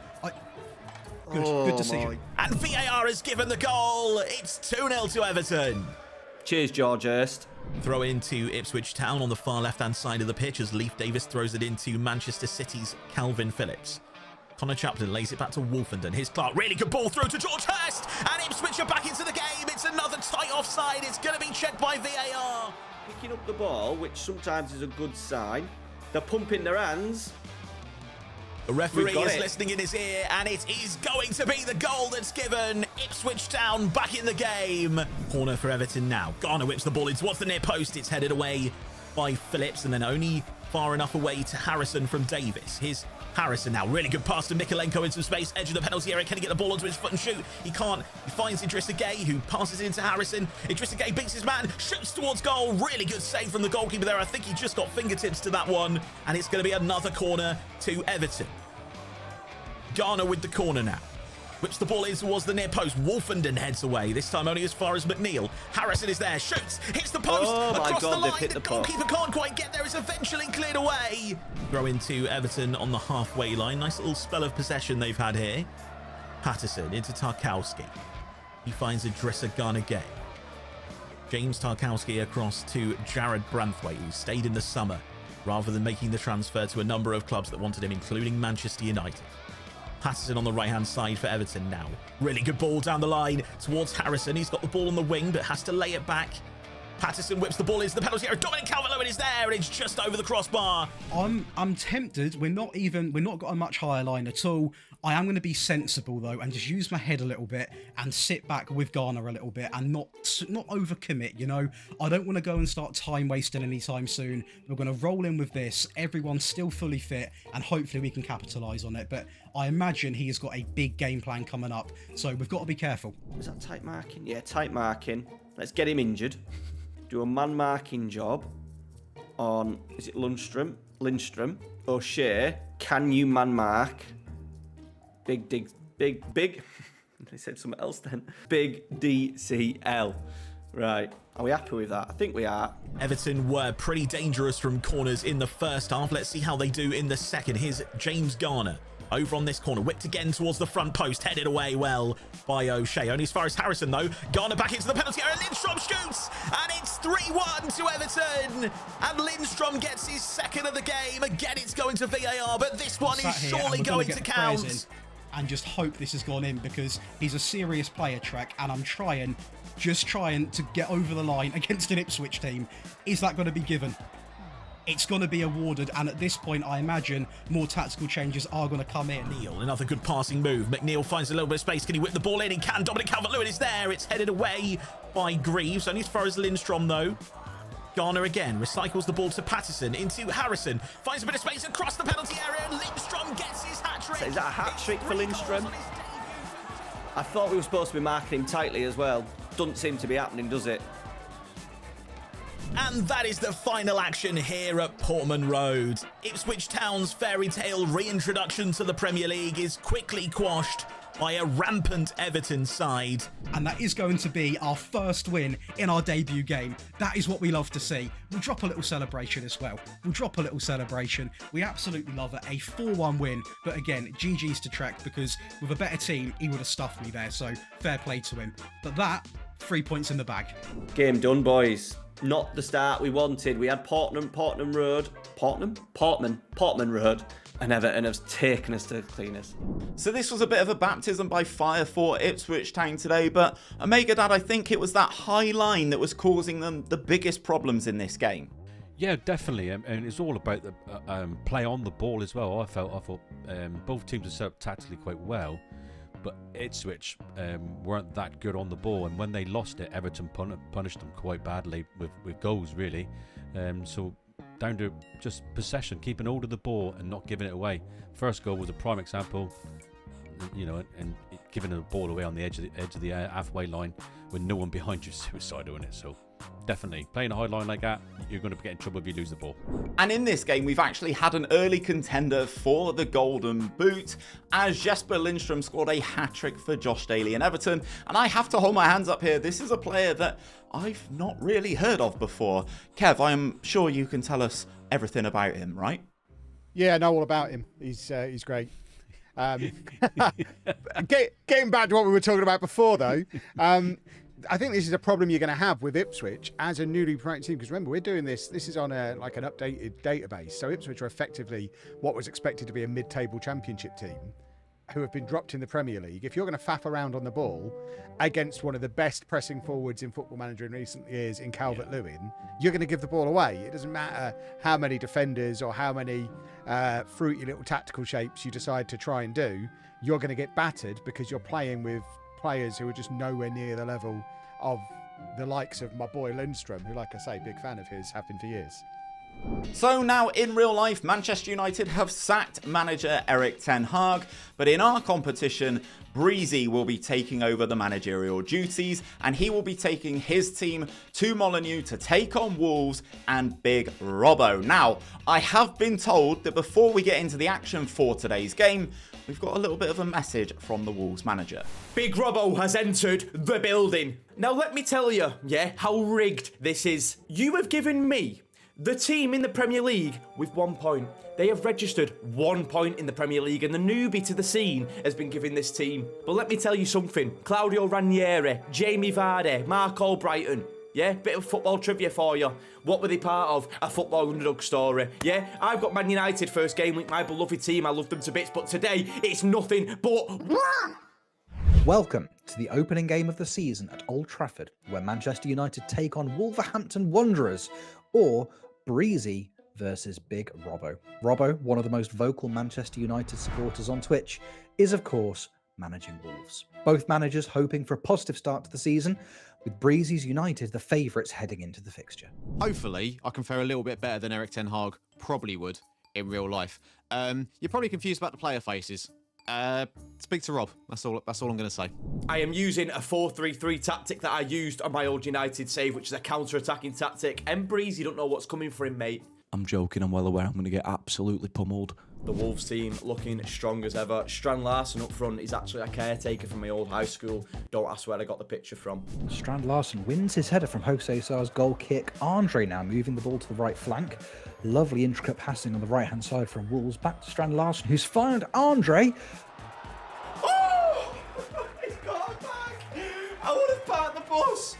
good decision. And VAR has given the goal. It's 2-0 to Everton. Cheers, George Hurst. Throw into Ipswich Town on the far left-hand side of the pitch as Leif Davis throws it into Manchester City's Calvin Phillips. Connor Chaplin lays it back to Wolfenden. Here's Clark. Really good ball through to George Hurst. And Ipswich are back into the game. It's another tight offside. It's going to be checked by VAR. picking up the ball, which sometimes is a good sign. They're pumping their hands. The referee is listening in his ear, and it is going to be the goal that's given. Ipswich Town back in the game. Corner for Everton now. Garner whips the ball in towards the near post. It's headed away by Phillips, and then only far enough away to Harrison from Davis. Here's Harrison now. Really good pass to Mikolenko into space. Edge of the penalty area. Can he get the ball onto his foot and shoot? He can't. He finds Idrissa Gueye, who passes into Harrison. Idrissa Gueye beats his man. Shoots towards goal. Really good save from the goalkeeper there. I think he just got fingertips to that one. And it's going to be another corner to Everton. Garner with the corner now. Whips the ball in towards the near post. Wolfenden heads away, this time only as far as McNeil. Harrison is there, shoots, hits the post, across the line. The goalkeeper can't quite get there. It's eventually cleared away. Throw into Everton on the halfway line. Nice little spell of possession they've had here. Patterson into Tarkowski. He finds Idrissa Gueye. James Tarkowski across to Jared Branthwaite, who stayed in the summer rather than making the transfer to a number of clubs that wanted him, including Manchester United. Patterson on the right-hand side for Everton now. Really good ball down the line towards Harrison. He's got the ball on the wing, but has to lay it back. Patterson whips the ball into the penalty area. Dominic Calvert-Lewin is there, and it's just over the crossbar. I'm tempted. We're not got a much higher line at all. I am going to be sensible though, and just use my head a little bit and sit back with Garner a little bit and not overcommit. You know, I don't want to go and start time wasting anytime soon. We're going to roll in with this. Everyone's still fully fit, and hopefully we can capitalise on it. But I imagine he has got a big game plan coming up, so we've got to be careful. Is that tight marking? Yeah, tight marking. Let's get him injured. Do a man marking job on, is it Lundstrom? O'Shea, can you man mark? Big. I said something else then. Big DCL. Right. Are we happy with that? I think we are. Everton were pretty dangerous from corners in the first half. Let's see how they do in the second. Here's James Garner. Over on this corner, whipped again towards the front post, headed away well by O'Shea. Only as far as Harrison though. Garner back into the penalty area. Lindstrom shoots, and it's 3-1 to Everton. And Lindstrom gets his second of the game. Again, it's going to VAR, but this one is surely going to count. And just hope this has gone in, because he's a serious player, Trek, and I'm trying to get over the line against an Ipswich team. Is that going to be given? It's going to be awarded, and at this point, I imagine more tactical changes are going to come in. McNeil, another good passing move. McNeil finds a little bit of space. Can he whip the ball in? He can. Dominic Calvert-Lewin is there. It's headed away by Greaves. Only as far as Lindstrom, though. Garner again recycles the ball to Patterson into Harrison. Finds a bit of space across the penalty area, and Lindstrom gets his hat-trick. So is that a hat-trick for Lindstrom? I thought we were supposed to be marking him tightly as well. Doesn't seem to be happening, does it? And that is the final action here at Portman Road. Ipswich Town's fairy tale reintroduction to the Premier League is quickly quashed by a rampant Everton side. And that is going to be our first win in our debut game. That is what we love to see. We'll drop a little celebration as well. We absolutely love it. A 4-1 win. But again, GG's to Trek, because with a better team, he would have stuffed me there. So fair play to him. But that, 3 points in the bag. Game done, boys. Not the start we wanted. We had Portman Road, and Everton has taken us to cleaners. So this was a bit of a baptism by fire for Ipswich Town today, but Omega Dad, I think it was that high line that was causing them the biggest problems in this game. Yeah, definitely, and it's all about the play on the ball as well. I thought both teams are set up tactically quite well, but Ipswich weren't that good on the ball, and when they lost it, Everton punished them quite badly with goals, really. So down to just possession, keeping hold of the ball and not giving it away. First goal was a prime example, you know, and giving the ball away on the edge of the halfway line with no one behind you, suicidal in it. So definitely, playing a high line like that, you're going to get in trouble if you lose the ball. And in this game, we've actually had an early contender for the Golden Boot, as Jesper Lindstrom scored a hat-trick for Josh Daly and Everton. And I have to hold my hands up here. This is a player that I've not really heard of before. Kev, I'm sure you can tell us everything about him, right? Yeah, I know all about him. He's great. Getting back to what we were talking about before, though, I think this is a problem you're going to have with Ipswich as a newly promoted team, because remember, we're doing this is on an updated database. So Ipswich are effectively what was expected to be a mid-table championship team. who have been dropped in the Premier League, if you're going to faff around on the ball against one of the best pressing forwards in Football Manager in recent years in Calvert-Lewin, you're going to give the ball away. It doesn't matter how many defenders or how many fruity little tactical shapes you decide to try and do. You're going to get battered because you're playing with players who are just nowhere near the level of the likes of my boy Lindstrom, who, like I say, big fan of his, have been for years. So now in real life, Manchester United have sacked manager Erik ten Hag, but in our competition, Breezy will be taking over the managerial duties and he will be taking his team to Molineux to take on Wolves and Big Robbo. Now, I have been told that before we get into the action for today's game, we've got a little bit of a message from the Wolves manager. Big Robbo has entered the building. Now let me tell you, how rigged this is. You have given me the team in the Premier League with 1 point. They have registered 1 point in the Premier League and the newbie to the scene has been given this team. But let me tell you something. Claudio Ranieri, Jamie Vardy, Mark Albrighton. Bit of football trivia for you. What were they part of? A football underdog story. I've got Man United first game week, my beloved team. I love them to bits, but today it's nothing but... Welcome to the opening game of the season at Old Trafford, where Manchester United take on Wolverhampton Wanderers, or Breezy versus Big Robbo. Robbo, one of the most vocal Manchester United supporters on Twitch, is of course managing Wolves. Both managers hoping for a positive start to the season, with Breezy's United the favourites heading into the fixture. Hopefully, I can fare a little bit better than Erik ten Hag probably would in real life. You're probably confused about the player faces. Speak to Rob. That's all I'm going to say. I am using a 4-3-3 tactic that I used on my old United save, which is a counter-attacking tactic. And Breezy don't know what's coming for him, mate. I'm joking. I'm well aware I'm going to get absolutely pummeled. The Wolves team looking strong as ever. Strand Larsen up front is actually a caretaker from my old high school. Don't ask where I got the picture from. Strand Larsen wins his header from Jose Sar's goal kick. Andre now moving the ball to the right flank. Lovely intricate passing on the right-hand side from Wolves. Back to Strand Larsen, who's found Andre. Oh! He's got a bag! I would have parked the bus!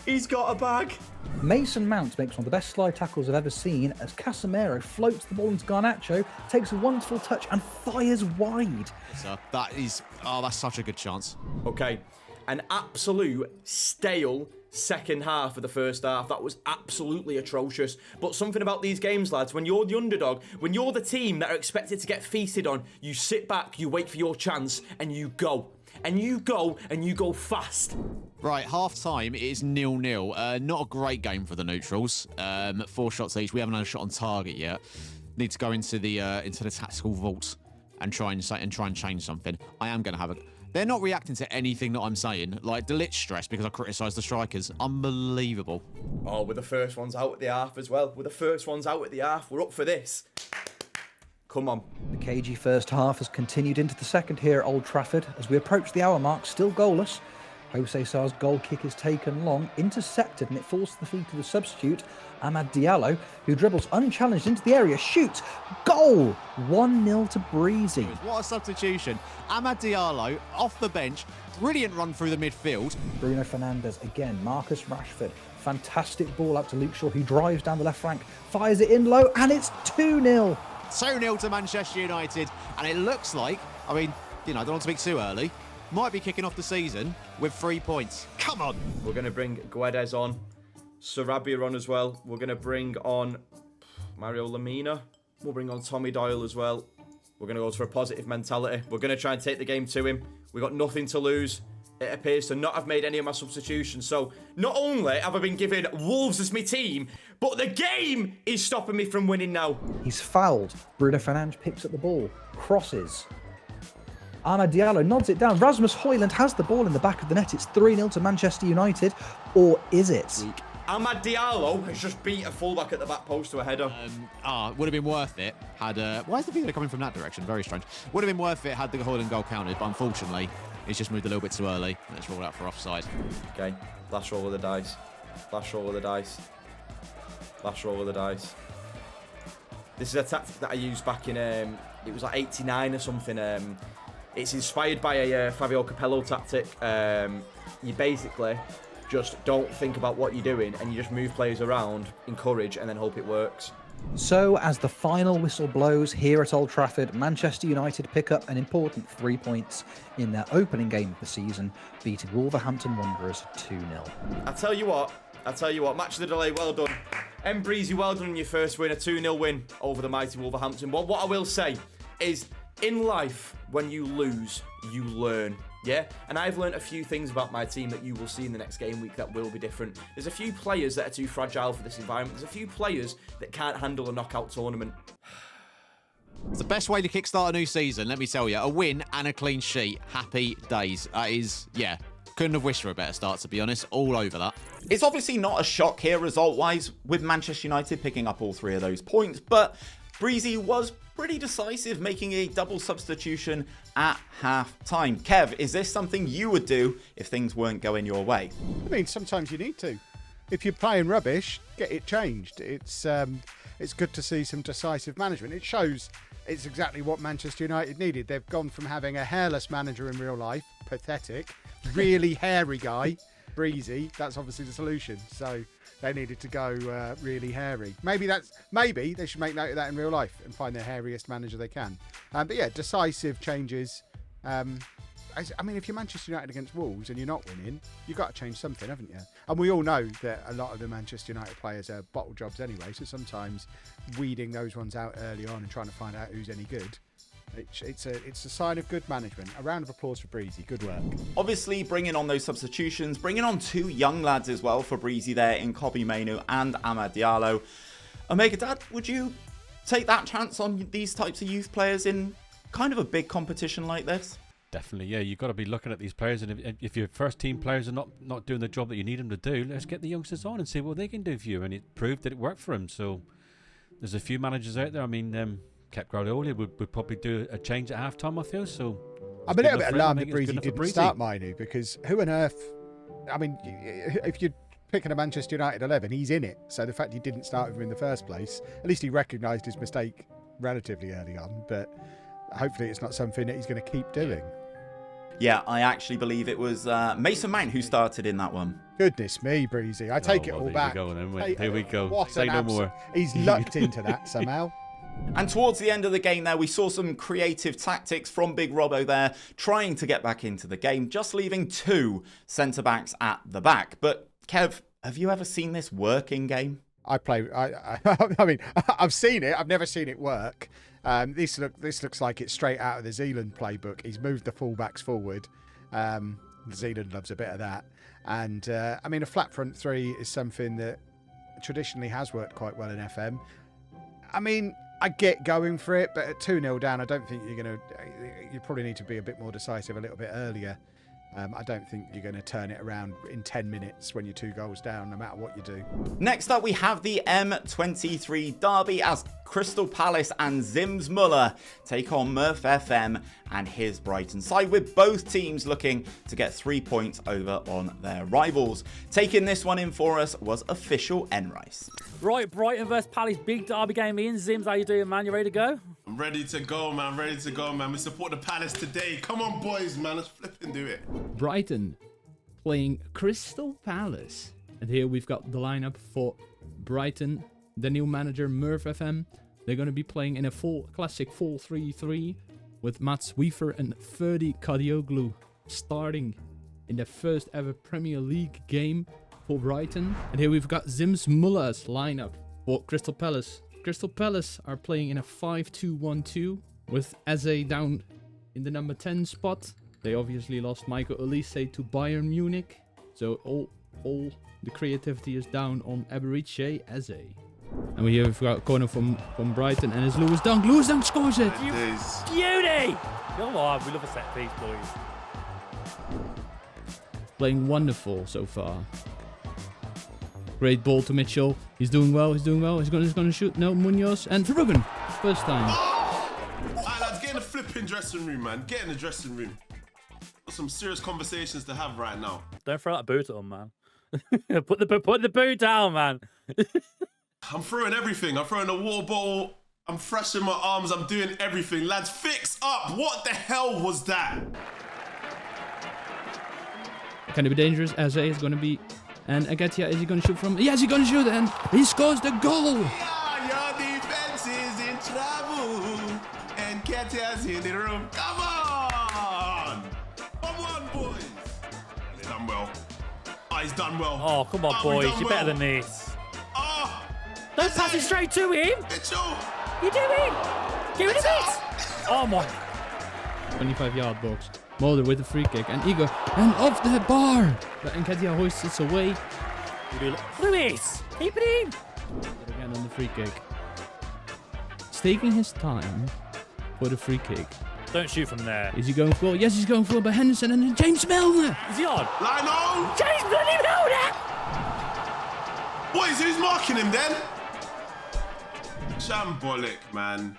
He's got a bag. Mason Mount makes one of the best slide tackles I've ever seen as Casemiro floats the ball into Garnacho, takes a wonderful touch and fires wide. That's such a good chance. Okay, an absolute stale second half of the first half. That was absolutely atrocious. But something about these games, lads, when you're the underdog, when you're the team that are expected to get feasted on, you sit back, you wait for your chance, and you go. And you go, and you go fast. Right, half-time, it is 0-0. Not a great game for the neutrals. 4 shots each. We haven't had a shot on target yet. Need to go into the tactical vault and try and change something. I am going to have a... They're not reacting to anything that I'm saying. Like, the lit stress because I criticised the strikers. Unbelievable. Oh, we're the first ones out at the half as well. We're the first ones out at the half. We're up for this. Come on. The cagey first half has continued into the second here at Old Trafford. As we approach the hour mark, still goalless. Jose Sar's goal kick is taken long, intercepted, and it falls to the feet of the substitute, Amad Diallo, who dribbles unchallenged into the area, shoots, goal! 1-0 to Breezy. What a substitution. Amad Diallo, off the bench, brilliant run through the midfield. Bruno Fernandes again, Marcus Rashford, fantastic ball out to Luke Shaw, who drives down the left flank, fires it in low, and it's 2-0. 2-0 to Manchester United, and it looks like, I don't want to speak too early, might be kicking off the season with 3 points. Come on! We're going to bring Guedes on, Sarabia on as well. We're going to bring on Mario Lemina. We'll bring on Tommy Doyle as well. We're going to go for a positive mentality. We're going to try and take the game to him. We've got nothing to lose. It appears to not have made any of my substitutions. So not only have I been given Wolves as my team, but the game is stopping me from winning now. He's fouled. Bruno Fernandes picks up the ball, crosses. Amad Diallo nods it down. Rasmus Højlund has the ball in the back of the net. It's 3-0 to Manchester United. Or is it? Amad Diallo has just beat a fullback at the back post to a header. Would have been worth it had... why is the video coming from that direction? Very strange. Would have been worth it had the Højlund goal counted, but unfortunately, he's just moved a little bit too early. Let's roll out for offside. Okay, last roll of the dice. Last roll of the dice. Last roll of the dice. This is a tactic that I used back in... it was like 89 or something. It's inspired by a Fabio Capello tactic. You basically just don't think about what you're doing and you just move players around, encourage, and then hope it works. So, as the final whistle blows here at Old Trafford, Manchester United pick up an important 3 points in their opening game of the season, beating Wolverhampton Wanderers 2-0. I tell you what, match of the delay, well done. Breezy, well done on your first win, a 2-0 win over the mighty Wolverhampton. Well, what I will say is, in life, when you lose, you learn. Yeah, and I've learned a few things about my team that you will see in the next game week that will be different. There's a few players that are too fragile for this environment. There's a few players that can't handle a knockout tournament. It's the best way to kickstart a new season, let me tell you. A win and a clean sheet. Happy days. That is, yeah, couldn't have wished for a better start, to be honest. All over that. It's obviously not a shock here result-wise with Manchester United picking up all 3 of those points, but Breezy was pretty decisive, making a double substitution at half-time. Kev, is this something you would do if things weren't going your way? I mean, sometimes you need to. If you're playing rubbish, get it changed. It's good to see some decisive management. It shows it's exactly what Manchester United needed. They've gone from having a hairless manager in real life, pathetic, really hairy guy, Breezy. That's obviously the solution. So they needed to go really hairy. Maybe they should make note of that in real life and find the hairiest manager they can. But yeah, decisive changes. I mean, if you're Manchester United against Wolves and you're not winning, you've got to change something, haven't you? And we all know that a lot of the Manchester United players are bottle jobs anyway, so sometimes weeding those ones out early on and trying to find out who's any good, it's a sign of good management. A round of applause for Breezy. Good work. Obviously, bringing on those substitutions, bringing on 2 young lads as well for Breezy there in Kobbie Mainoo and Amad Diallo. Omega Dad, would you take that chance on these types of youth players in kind of a big competition like this? Definitely, yeah. You've got to be looking at these players, and if your first team players are not doing the job that you need them to do, let's get the youngsters on and see what they can do for you. And it proved that it worked for him. So there's a few managers out there. I mean, Pep Guardiola would probably do a change at half-time, I feel. So I'm a little bit alarmed that Breezy didn't start Mainoo, because who on earth... I mean, if you're picking a Manchester United 11, he's in it. So the fact he didn't start with him in the first place, at least he recognised his mistake relatively early on. But hopefully it's not something that he's going to keep doing. Yeah, I actually believe it was Mason Mount who started in that one. Goodness me, Breezy. I take it all back. Here we go. Say no more. He's lucked into that somehow. And towards the end of the game there, we saw some creative tactics from Big Robbo there, trying to get back into the game, just leaving 2 centre-backs at the back. But, Kev, have you ever seen this work in game? I mean, I've seen it. I've never seen it work. This looks like it's straight out of the Zealand playbook. He's moved the fullbacks forward. Zealand loves a bit of that. And, I mean, a flat front 3 is something that traditionally has worked quite well in FM. I mean, I get going for it, but at 2-0 down, I don't think you probably need to be a bit more decisive a little bit earlier. I don't think you're going to turn it around in 10 minutes when you're 2 goals down, no matter what you do. Next up, we have the M23 derby as Crystal Palace and ZimsMulaa take on MurphFM and his Brighton side, with both teams looking to get 3 points over on their rivals. Taking this one in for us was official Enrice. Right, Brighton versus Palace, big derby game. Ian Zims, how you doing, man? You ready to go? I'm ready to go, man. Ready to go, man. We support the Palace today. Come on, boys, man. Let's flip and do it. Brighton playing Crystal Palace. And here we've got the lineup for Brighton. The new manager, MurphFM. They're going to be playing in a classic 4-3-3 with Mats Wiefer and Ferdi Kadioglu starting in the first ever Premier League game for Brighton. And here we've got ZimsMulaa's lineup for Crystal Palace. Crystal Palace are playing in a 5-2-1-2 with Eze down in the number 10 spot. They obviously lost Michael Olise to Bayern Munich. So all the creativity is down on Eberiche Eze. And we've got a corner from Brighton, and it's Lewis Dunk. Lewis Dunk scores it! Beauty! Come on, we love a set piece, boys. Playing wonderful so far. Great ball to Mitchell. He's doing well. He's going to shoot. No, Munoz and Verbruggen. First time. Alright, lads, get in the flipping dressing room, man. Get in the dressing room. Got some serious conversations to have right now. Don't throw that boot at him, man. put the boot down, man. I'm throwing everything. I'm throwing a water bottle. I'm thrashing my arms. I'm doing everything. Lads, fix up. What the hell was that? Can it be dangerous? Eze is going to be... And Agatia, is he going to shoot from... Yes, he's going to shoot, and he scores the goal! Yeah, Jazzy in the room. Come on! Come on, boys! He's done well. Oh, he's done well. Oh, come on, boys. You're better than this. Oh! Don't pass it straight to him. Mitchell! You're doing? Give it a bit. Oh, my. 25-yard box. Mulder with a free kick, and Igor, and off the bar! But Nketiah hoists it away. Lewis, keep it in! Again on the free kick. He's taking his time for the free kick. Don't shoot from there. Is he going for? Yes, he's going for, but Henderson and then James Milner! Is he on? Lino! James bloody Milner! Boys, who's marking him then? Shambolic, man.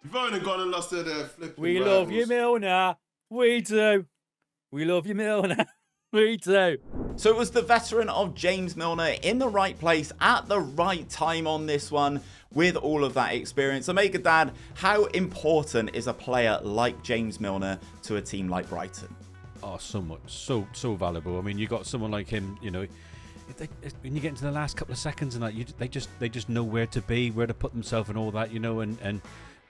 You've only gone and lost to the flipping We rivals. love you, Milner. We do. We love you, Milner. We do. So it was the veteran of James Milner in the right place at the right time on this one with all of that experience. Omega Dad, how important is a player like James Milner to a team like Brighton? Oh, so much. So valuable. I mean, you got someone like him, you know, when you get into the last couple of seconds and that, they just know where to be, where to put themselves and all that, you know, and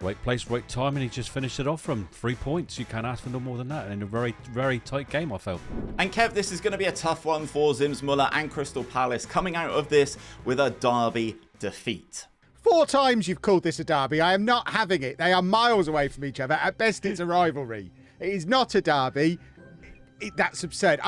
right place, right time, and he just finished it off from 3 points. You can't ask for no more than that in a very, very tight game, I felt. And Kev, this is going to be a tough one for ZimsMulaa and Crystal Palace coming out of this with a derby defeat. 4 times you've called this a derby. I am not having it. They are miles away from each other. At best, it's a rivalry. It is not a derby. That's absurd.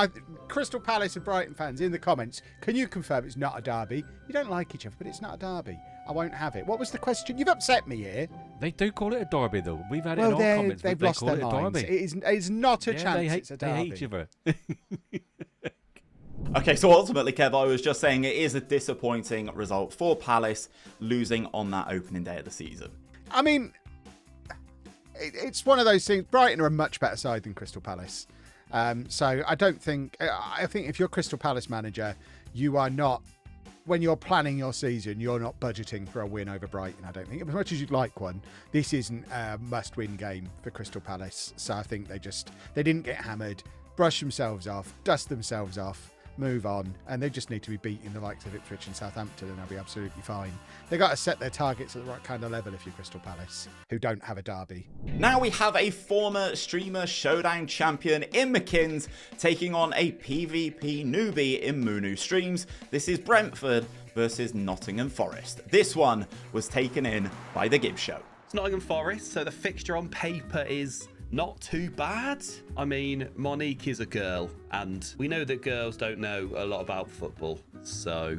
Crystal Palace and Brighton fans in the comments, can you confirm it's not a derby? You don't like each other, but it's not a derby. I won't have it. What was the question? You've upset me here. They do call it a derby, though. We've had it in our comments. They've they lost call their it a minds. derby. It's not a chance. It's a derby. They hate each other. Okay, so ultimately, Kev, I was just saying it is a disappointing result for Palace losing on that opening day of the season. I mean, it's one of those things. Brighton are a much better side than Crystal Palace. So I think if you're Crystal Palace manager, you are not, when you're planning your season, you're not budgeting for a win over Brighton, I don't think. As much as you'd like one, this isn't a must-win game for Crystal Palace. So I think they didn't get hammered, brush themselves off, dust themselves off, move on, and they just need to be beating the likes of Ipswich and Southampton, and they'll be absolutely fine. They've got to set their targets at the right kind of level if you're Crystal Palace, who don't have a derby. Now we have a former streamer showdown champion in Mckins taking on a PvP newbie in Mooono streams. This is Brentford versus Nottingham Forest. This one was taken in by the Gibbs Show. It's Nottingham Forest, so the fixture on paper is not too bad. I mean, Monique is a girl, and we know that girls don't know a lot about football, so...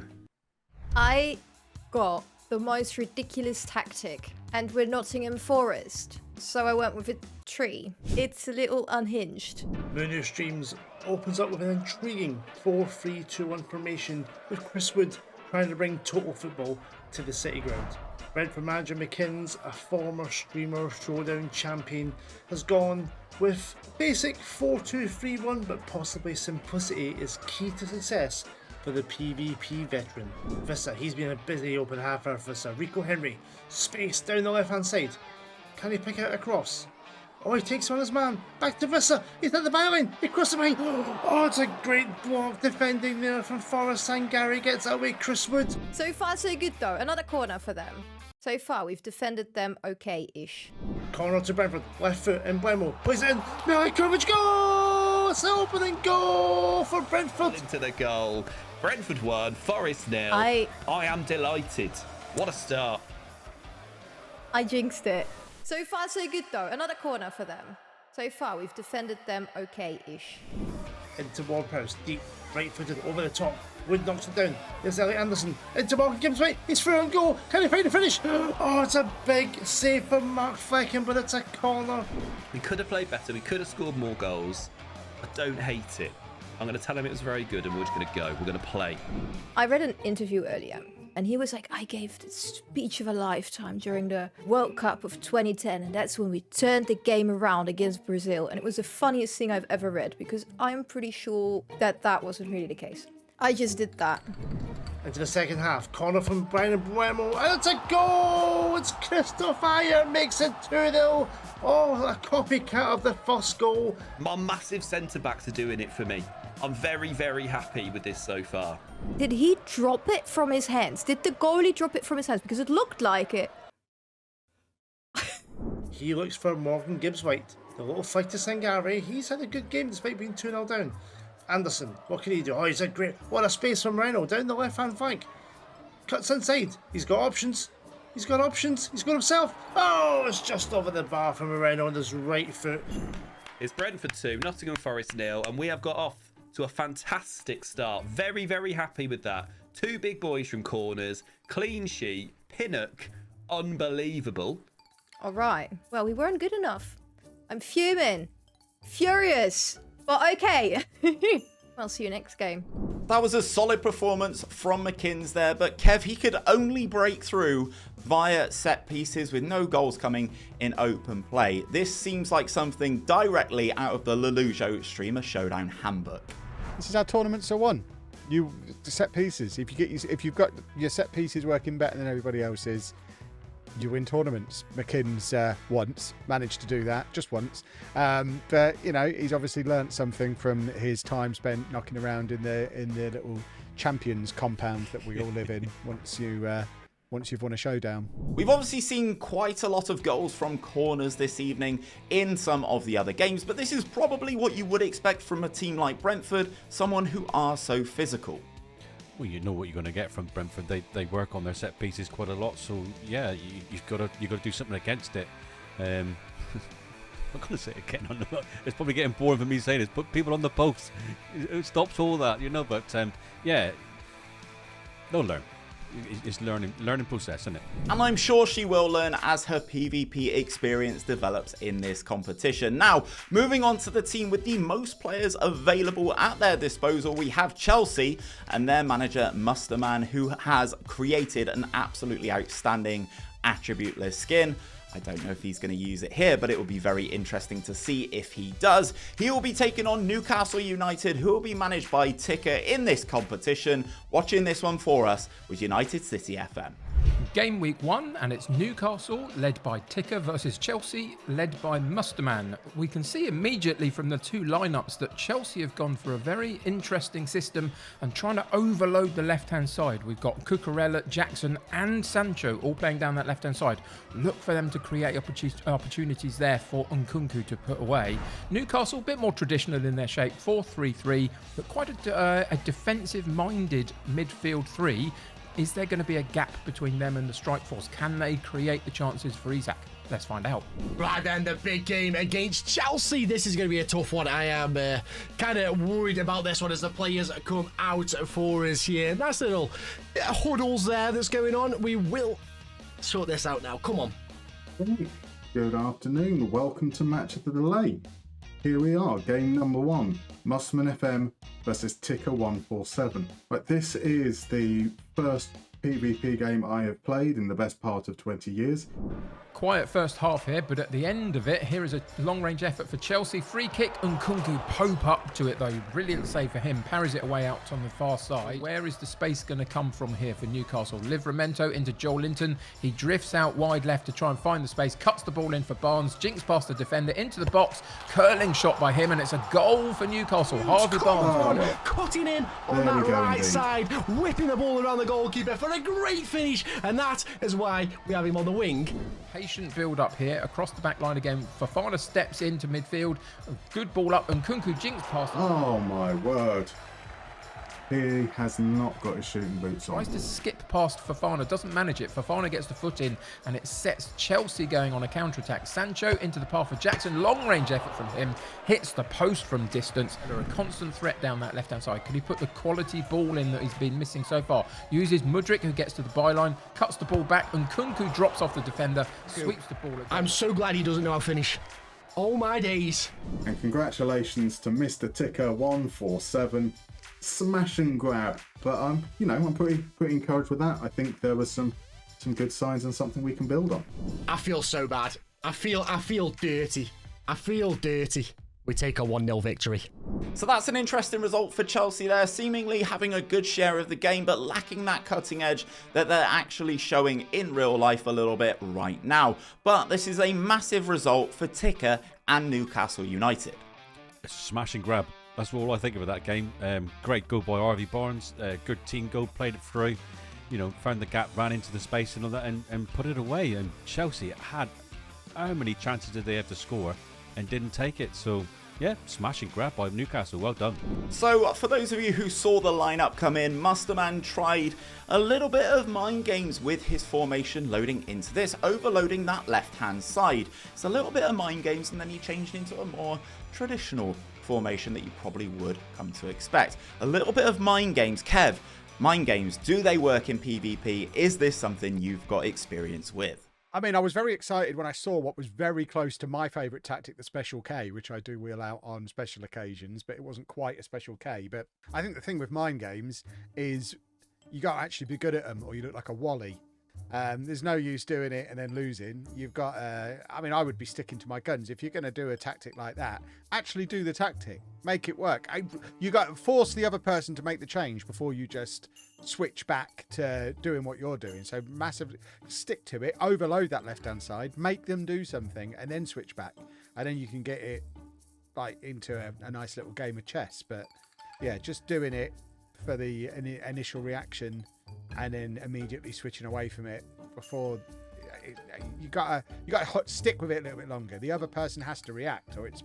I got the most ridiculous tactic, and we're Nottingham Forest, so I went with a tree. It's a little unhinged. Mooono Streams opens up with an intriguing 4-3-2-1 formation with Chris Wood trying to bring total football to the City Ground. Brentford manager Mckins, a former streamer showdown champion, has gone with basic 4-2-3-1, but possibly simplicity is key to success for the PvP veteran. Vissa, he's been a busy open half hour for Vissa. Rico Henry, space down the left hand side. Can he pick out a cross? Oh, he takes on his man. Back to Vissa. He's at the byline. He crosses the line. Oh, it's a great block defending there from Forest. Sangari gets away. Chris Wood. So far, so good though. Another corner for them. So far, we've defended them okay-ish. Corner to Brentford. Left foot and Leemo plays it in. Milikovic goal! It's the opening goal for Brentford. Into the goal. Brentford 1, Forest 0. I am delighted. What a start. I jinxed it. So far, so good though. Another corner for them. So far, we've defended them okay-ish. Into Ward-Prowse, deep, right-footed, over the top. Wood knocks it down. There's Elliot Anderson. Into Morgan Gibbs, right. He's through and goal. Can he find a finish? Oh, it's a big save from Mark Flecken, but it's a corner. We could have played better. We could have scored more goals. I don't hate it. I'm going to tell him it was very good and we're just going to go. We're going to play. I read an interview earlier, and he was like, I gave the speech of a lifetime during the World Cup of 2010, and that's when we turned the game around against Brazil. And it was the funniest thing I've ever read, because I'm pretty sure that wasn't really the case. I just did that. Into the second half, corner from Brian Buemo, and it's a goal! It's Christopher makes it 2-0. Oh, a copycat of the first goal. My massive centre-backs are doing it for me. I'm very, very happy with this so far. Did he drop it from his hands? Did the goalie drop it from his hands? Because it looked like it. he looks for Morgan Gibbs-White. The little fighter Sangare, he's had a good game despite being 2-0 down. Anderson, what can he do? Oh, he's had great. What a space from Moreno down the left-hand flank. Cuts inside. He's got options. He's got options. He's got himself. Oh, it's just over the bar from Moreno on his right foot. It's Brentford 2, Nottingham Forest 0, and we have got off to a fantastic start. Very, very happy with that. 2 big boys from corners, clean sheet, Pinnock, unbelievable. All right. Well, we weren't good enough. I'm fuming. Furious. But okay. I'll see you next game. That was a solid performance from Mckins there, but Kev, he could only break through via set pieces with no goals coming in open play. This seems like something directly out of the Lelujo Streamer Showdown handbook. This is how tournaments are won. You set pieces. If you've got your set pieces working better than everybody else's, you win tournaments. Mckins once managed to do that, just once. But you know, he's obviously learnt something from his time spent knocking around in the little champions compound that we all live in. Once you've won a showdown. We've obviously seen quite a lot of goals from corners this evening in some of the other games, but this is probably what you would expect from a team like Brentford, someone who are so physical. Well, you know what you're going to get from Brentford. They work on their set pieces quite a lot, so yeah, you've got to do something against it. I'm not going to say it again. It's probably getting boring for me saying this. Put people on the post. It stops all that, you know. But yeah, they'll learn. It's learning process, isn't it? And I'm sure she will learn as her PvP experience develops in this competition. Now, moving on to the team with the most players available at their disposal, we have Chelsea and their manager Mustermann, who has created an absolutely outstanding attribute-less skin. I don't know if he's going to use it here, but it will be very interesting to see if he does. He will be taking on Newcastle United, who will be managed by Ticker in this competition. Watching this one for us was United City FM. Game week 1, and it's Newcastle, led by Ticker, versus Chelsea, led by Mustermann. We can see immediately from the 2 lineups that Chelsea have gone for a very interesting system and trying to overload the left-hand side. We've got Cucurella, Jackson and Sancho all playing down that left-hand side. Look for them to create opportunities there for Nkunku to put away. Newcastle, a bit more traditional in their shape, 4-3-3, but quite a defensive-minded midfield 3. Is there going to be a gap between them and the strike force? Can they create the chances for Isak? Let's find out. Right then, the big game against Chelsea. This is going to be a tough one. I am kind of worried about this one as the players come out for us here. Nice little huddles there that's going on. We will sort this out now. Come on. Good afternoon. Welcome to Match of the Delay. Here we are, game number 1, Mustermann FM versus Ticker 147. But this is the first PvP game I have played in the best part of 20 years. Quiet first half here, but at the end of it, here is a long-range effort for Chelsea. Free kick, and Nkunku pope up to it though. Brilliant save for him. Parries it away out on the far side. Where is the space going to come from here for Newcastle? Livramento into Joel Linton. He drifts out wide left to try and find the space. Cuts the ball in for Barnes. Jinks past the defender into the box. Curling shot by him, and it's a goal for Newcastle. Harvey Barnes. Cutting in on that right side. Whipping the ball around the goalkeeper for a great finish. And that is why we have him on the wing. Patient build up here across the back line again. Fofana steps into midfield. A good ball up, and Nkunku jinks past. Oh my word. He has not got his shooting boots on. Tries to skip past Fofana, doesn't manage it. Fofana gets the foot in, and it sets Chelsea going on a counter-attack. Sancho into the path of Jackson. Long-range effort from him. Hits the post from distance. They're a constant threat down that left-hand side. Can he put the quality ball in that he's been missing so far? Uses Mudryk, who gets to the byline, cuts the ball back, and Nkunku drops off the defender, sweeps the ball again. I'm so glad he doesn't know how to finish. Oh my days. And congratulations to Mr. Ticker 147. Smash and grab, but I'm pretty encouraged with that. I think there was some good signs and something we can build on. I feel so bad. I feel dirty. I feel dirty. We take a 1-0 victory. So that's an interesting result for Chelsea there, seemingly having a good share of the game, but lacking that cutting edge that they're actually showing in real life a little bit right now. But this is a massive result for Ticker and Newcastle United. Smash and grab. That's all I think about that game. Great goal by Harvey Barnes. Good team goal, played it through. Found the gap, ran into the space and all that, and put it away. And Chelsea had how many chances did they have to score and didn't take it? So, yeah, smashing grab by Newcastle. Well done. So, for those of you who saw the lineup come in, Mustermann tried a little bit of mind games with his formation loading into this, overloading that left-hand side. It's a little bit of mind games, and then he changed into a more traditional formation that you probably would come to expect. A little bit of mind games. Kev, mind games, do they work in PvP? Is this something you've got experience with? I mean, I was very excited when I saw what was very close to my favourite tactic, the Special K, which I do wheel out on special occasions, but it wasn't quite a Special K. But I think the thing with mind games is you got to actually be good at them, or you look like a wally. There's no use doing it and then losing. You've got, I mean, I would be sticking to my guns. If you're going to do a tactic like that, actually do the tactic. Make it work. You got to force the other person to make the change before you just switch back to doing what you're doing. So massively stick to it, overload that left-hand side, make them do something, and then switch back. And then you can get it like into a nice little game of chess. But yeah, just doing it for the initial reaction and then immediately switching away from it before you gotta stick with it a little bit longer. The other person has to react, or it's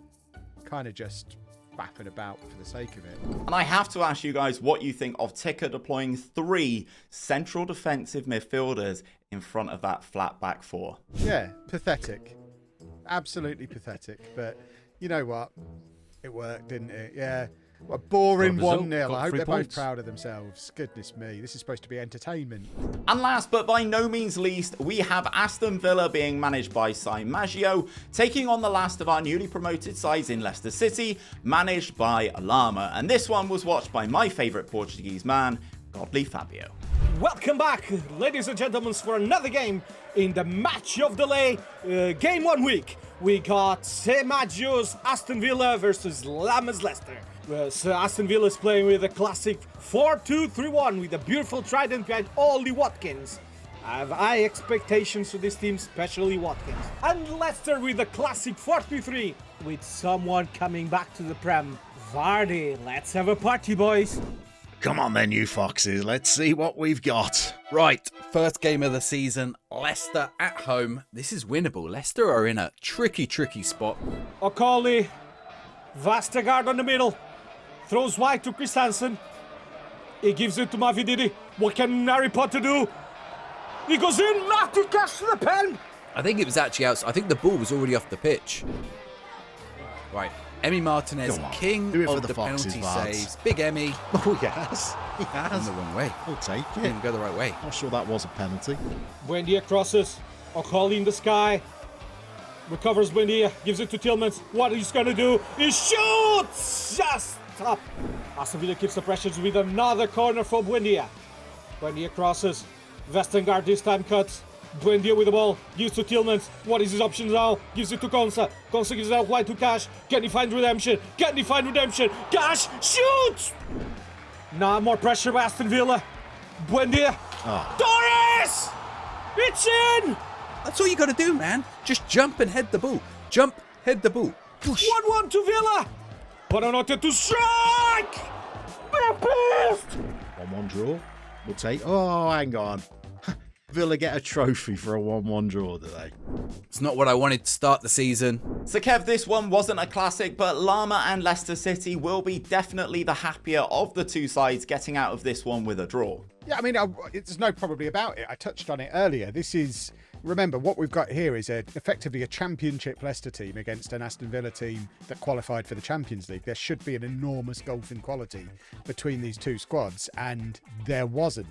kind of just faffing about for the sake of it. And I have to ask you guys what you think of Ticker deploying 3 central defensive midfielders in front of that flat back 4. Yeah, pathetic. Absolutely pathetic. But you know what? It worked, didn't it? Yeah. What a boring 1-0. I hope they're both proud of themselves. Goodness me, this is supposed to be entertainment. And last but by no means least, we have Aston Villa being managed by Maggio, taking on the last of our newly promoted sides in Leicester City, managed by Llama. And this one was watched by my favourite Portuguese man, Godly Fabio. Welcome back, ladies and gentlemen, for another game in the match of delay, game 1 week. We got Maggio's Aston Villa versus Llama's Leicester. So Aston Villa is playing with a classic 4-2-3-1 with a beautiful trident behind Ollie Watkins. I have high expectations for this team, especially Watkins. And Leicester with a classic 4-3-3 with someone coming back to the Prem. Vardy, let's have a party, boys. Come on then, you foxes. Let's see what we've got. Right, first game of the season, Leicester at home. This is winnable. Leicester are in a tricky spot. O'Coley, Vestergaard on the middle. Throws wide to Christensen. He gives it to Mavididi. What can Harry Potter do? He goes in, not to catch the pen. I think it was actually out. I think the ball was already off the pitch. Right, Emi Martinez, king of the penalty saves. Big Emi. Oh, yes. He has. Gone the wrong way. We'll take it. Didn't go the right way. Not sure that was a penalty. Buendia crosses. O'Coley in the sky. Recovers Buendia. Gives it to Tillmans. What he's going to do? He shoots! Just up. Aston Villa keeps the pressures with another corner for Buendia. Buendia crosses. Vestergaard this time cuts. Buendia with the ball. Gives to Tillmans. What is his options now? Gives it to Konsa. Konsa gives it out wide to Cash. Can he find redemption? Can he find redemption? Cash shoots! Now more pressure by Aston Villa. Buendia. Torres! It's in! That's all you got to do, man. Just jump and head the ball. Jump, head the ball. 1-1 to Villa. Buonanotte to strike! Best! 1-1 draw. We'll take... Oh, hang on. Villa get a trophy for a 1-1 draw, do they? It's not what I wanted to start the season. So Kev, this one wasn't a classic, but Llama and Leicester City will be definitely the happier of the two sides getting out of this one with a draw. Yeah, I mean, there's no probably about it. I touched on it earlier. This is... Remember, what we've got here is effectively a championship Leicester team against an Aston Villa team that qualified for the Champions League. There should be an enormous gulf in quality between these two squads, and there wasn't.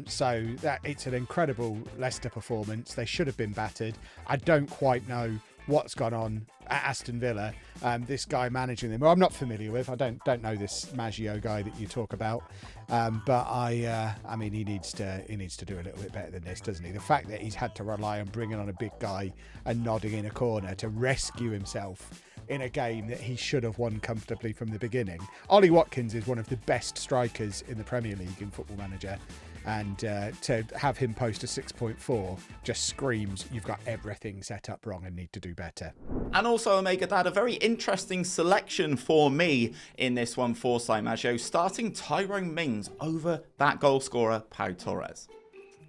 So that it's an incredible Leicester performance. They should have been battered. I don't quite know what's gone on at Aston Villa. This guy managing them, who I'm not familiar with. I don't know this Maggio guy that you talk about. But I mean, he needs to do a little bit better than this, doesn't he? The fact that he's had to rely on bringing on a big guy and nodding in a corner to rescue himself in a game that he should have won comfortably from the beginning. Ollie Watkins is one of the best strikers in the Premier League in Football Manager. And to have him post a 6.4 just screams you've got everything set up wrong and need to do better. And also, Omega Dad, a very interesting selection for me in this one for Maggio, starting Tyrone Mings over that goal scorer, Pau Torres.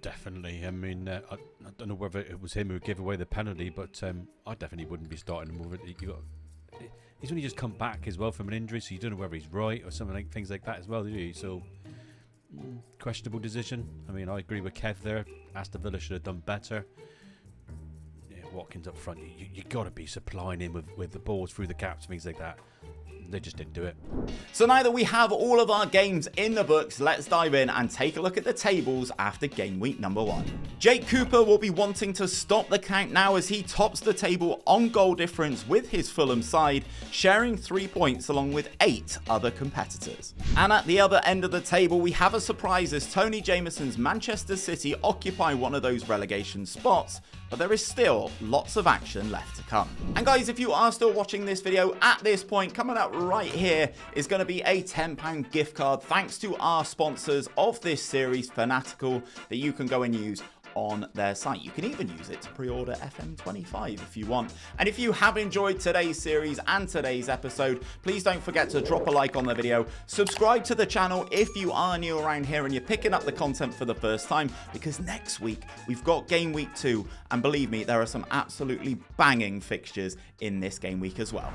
Definitely. I mean, I don't know whether it was him who gave away the penalty, but I definitely wouldn't be starting him over it. He's only just come back as well from an injury, so you don't know whether he's right or something things like that as well, do you? So, questionable decision. I mean, I agree with Kev there. Aston Villa should have done better. Yeah, Watkins up front, you got to be supplying him with the balls through the gaps, things like that. They just didn't do it. So now that we have all of our games in the books, let's dive in and take a look at the tables after game week number 1. Jake Cooper will be wanting to stop the count now as he tops the table on goal difference with his Fulham side, sharing 3 points along with 8 other competitors. And at the other end of the table, we have a surprise as TonyJameson's Manchester City occupy one of those relegation spots, but there is still lots of action left to come. And guys, if you are still watching this video at this point, coming up right here is going to be a £10 gift card thanks to our sponsors of this series, Fanatical, that you can go and use on their site. You can even use it to pre-order FM25 if you want. And if you have enjoyed today's series and today's episode, please don't forget to drop a like on the video, subscribe to the channel if you are new around here and you're picking up the content for the first time, because next week we've got game week 2, and believe me, there are some absolutely banging fixtures in this game week as well.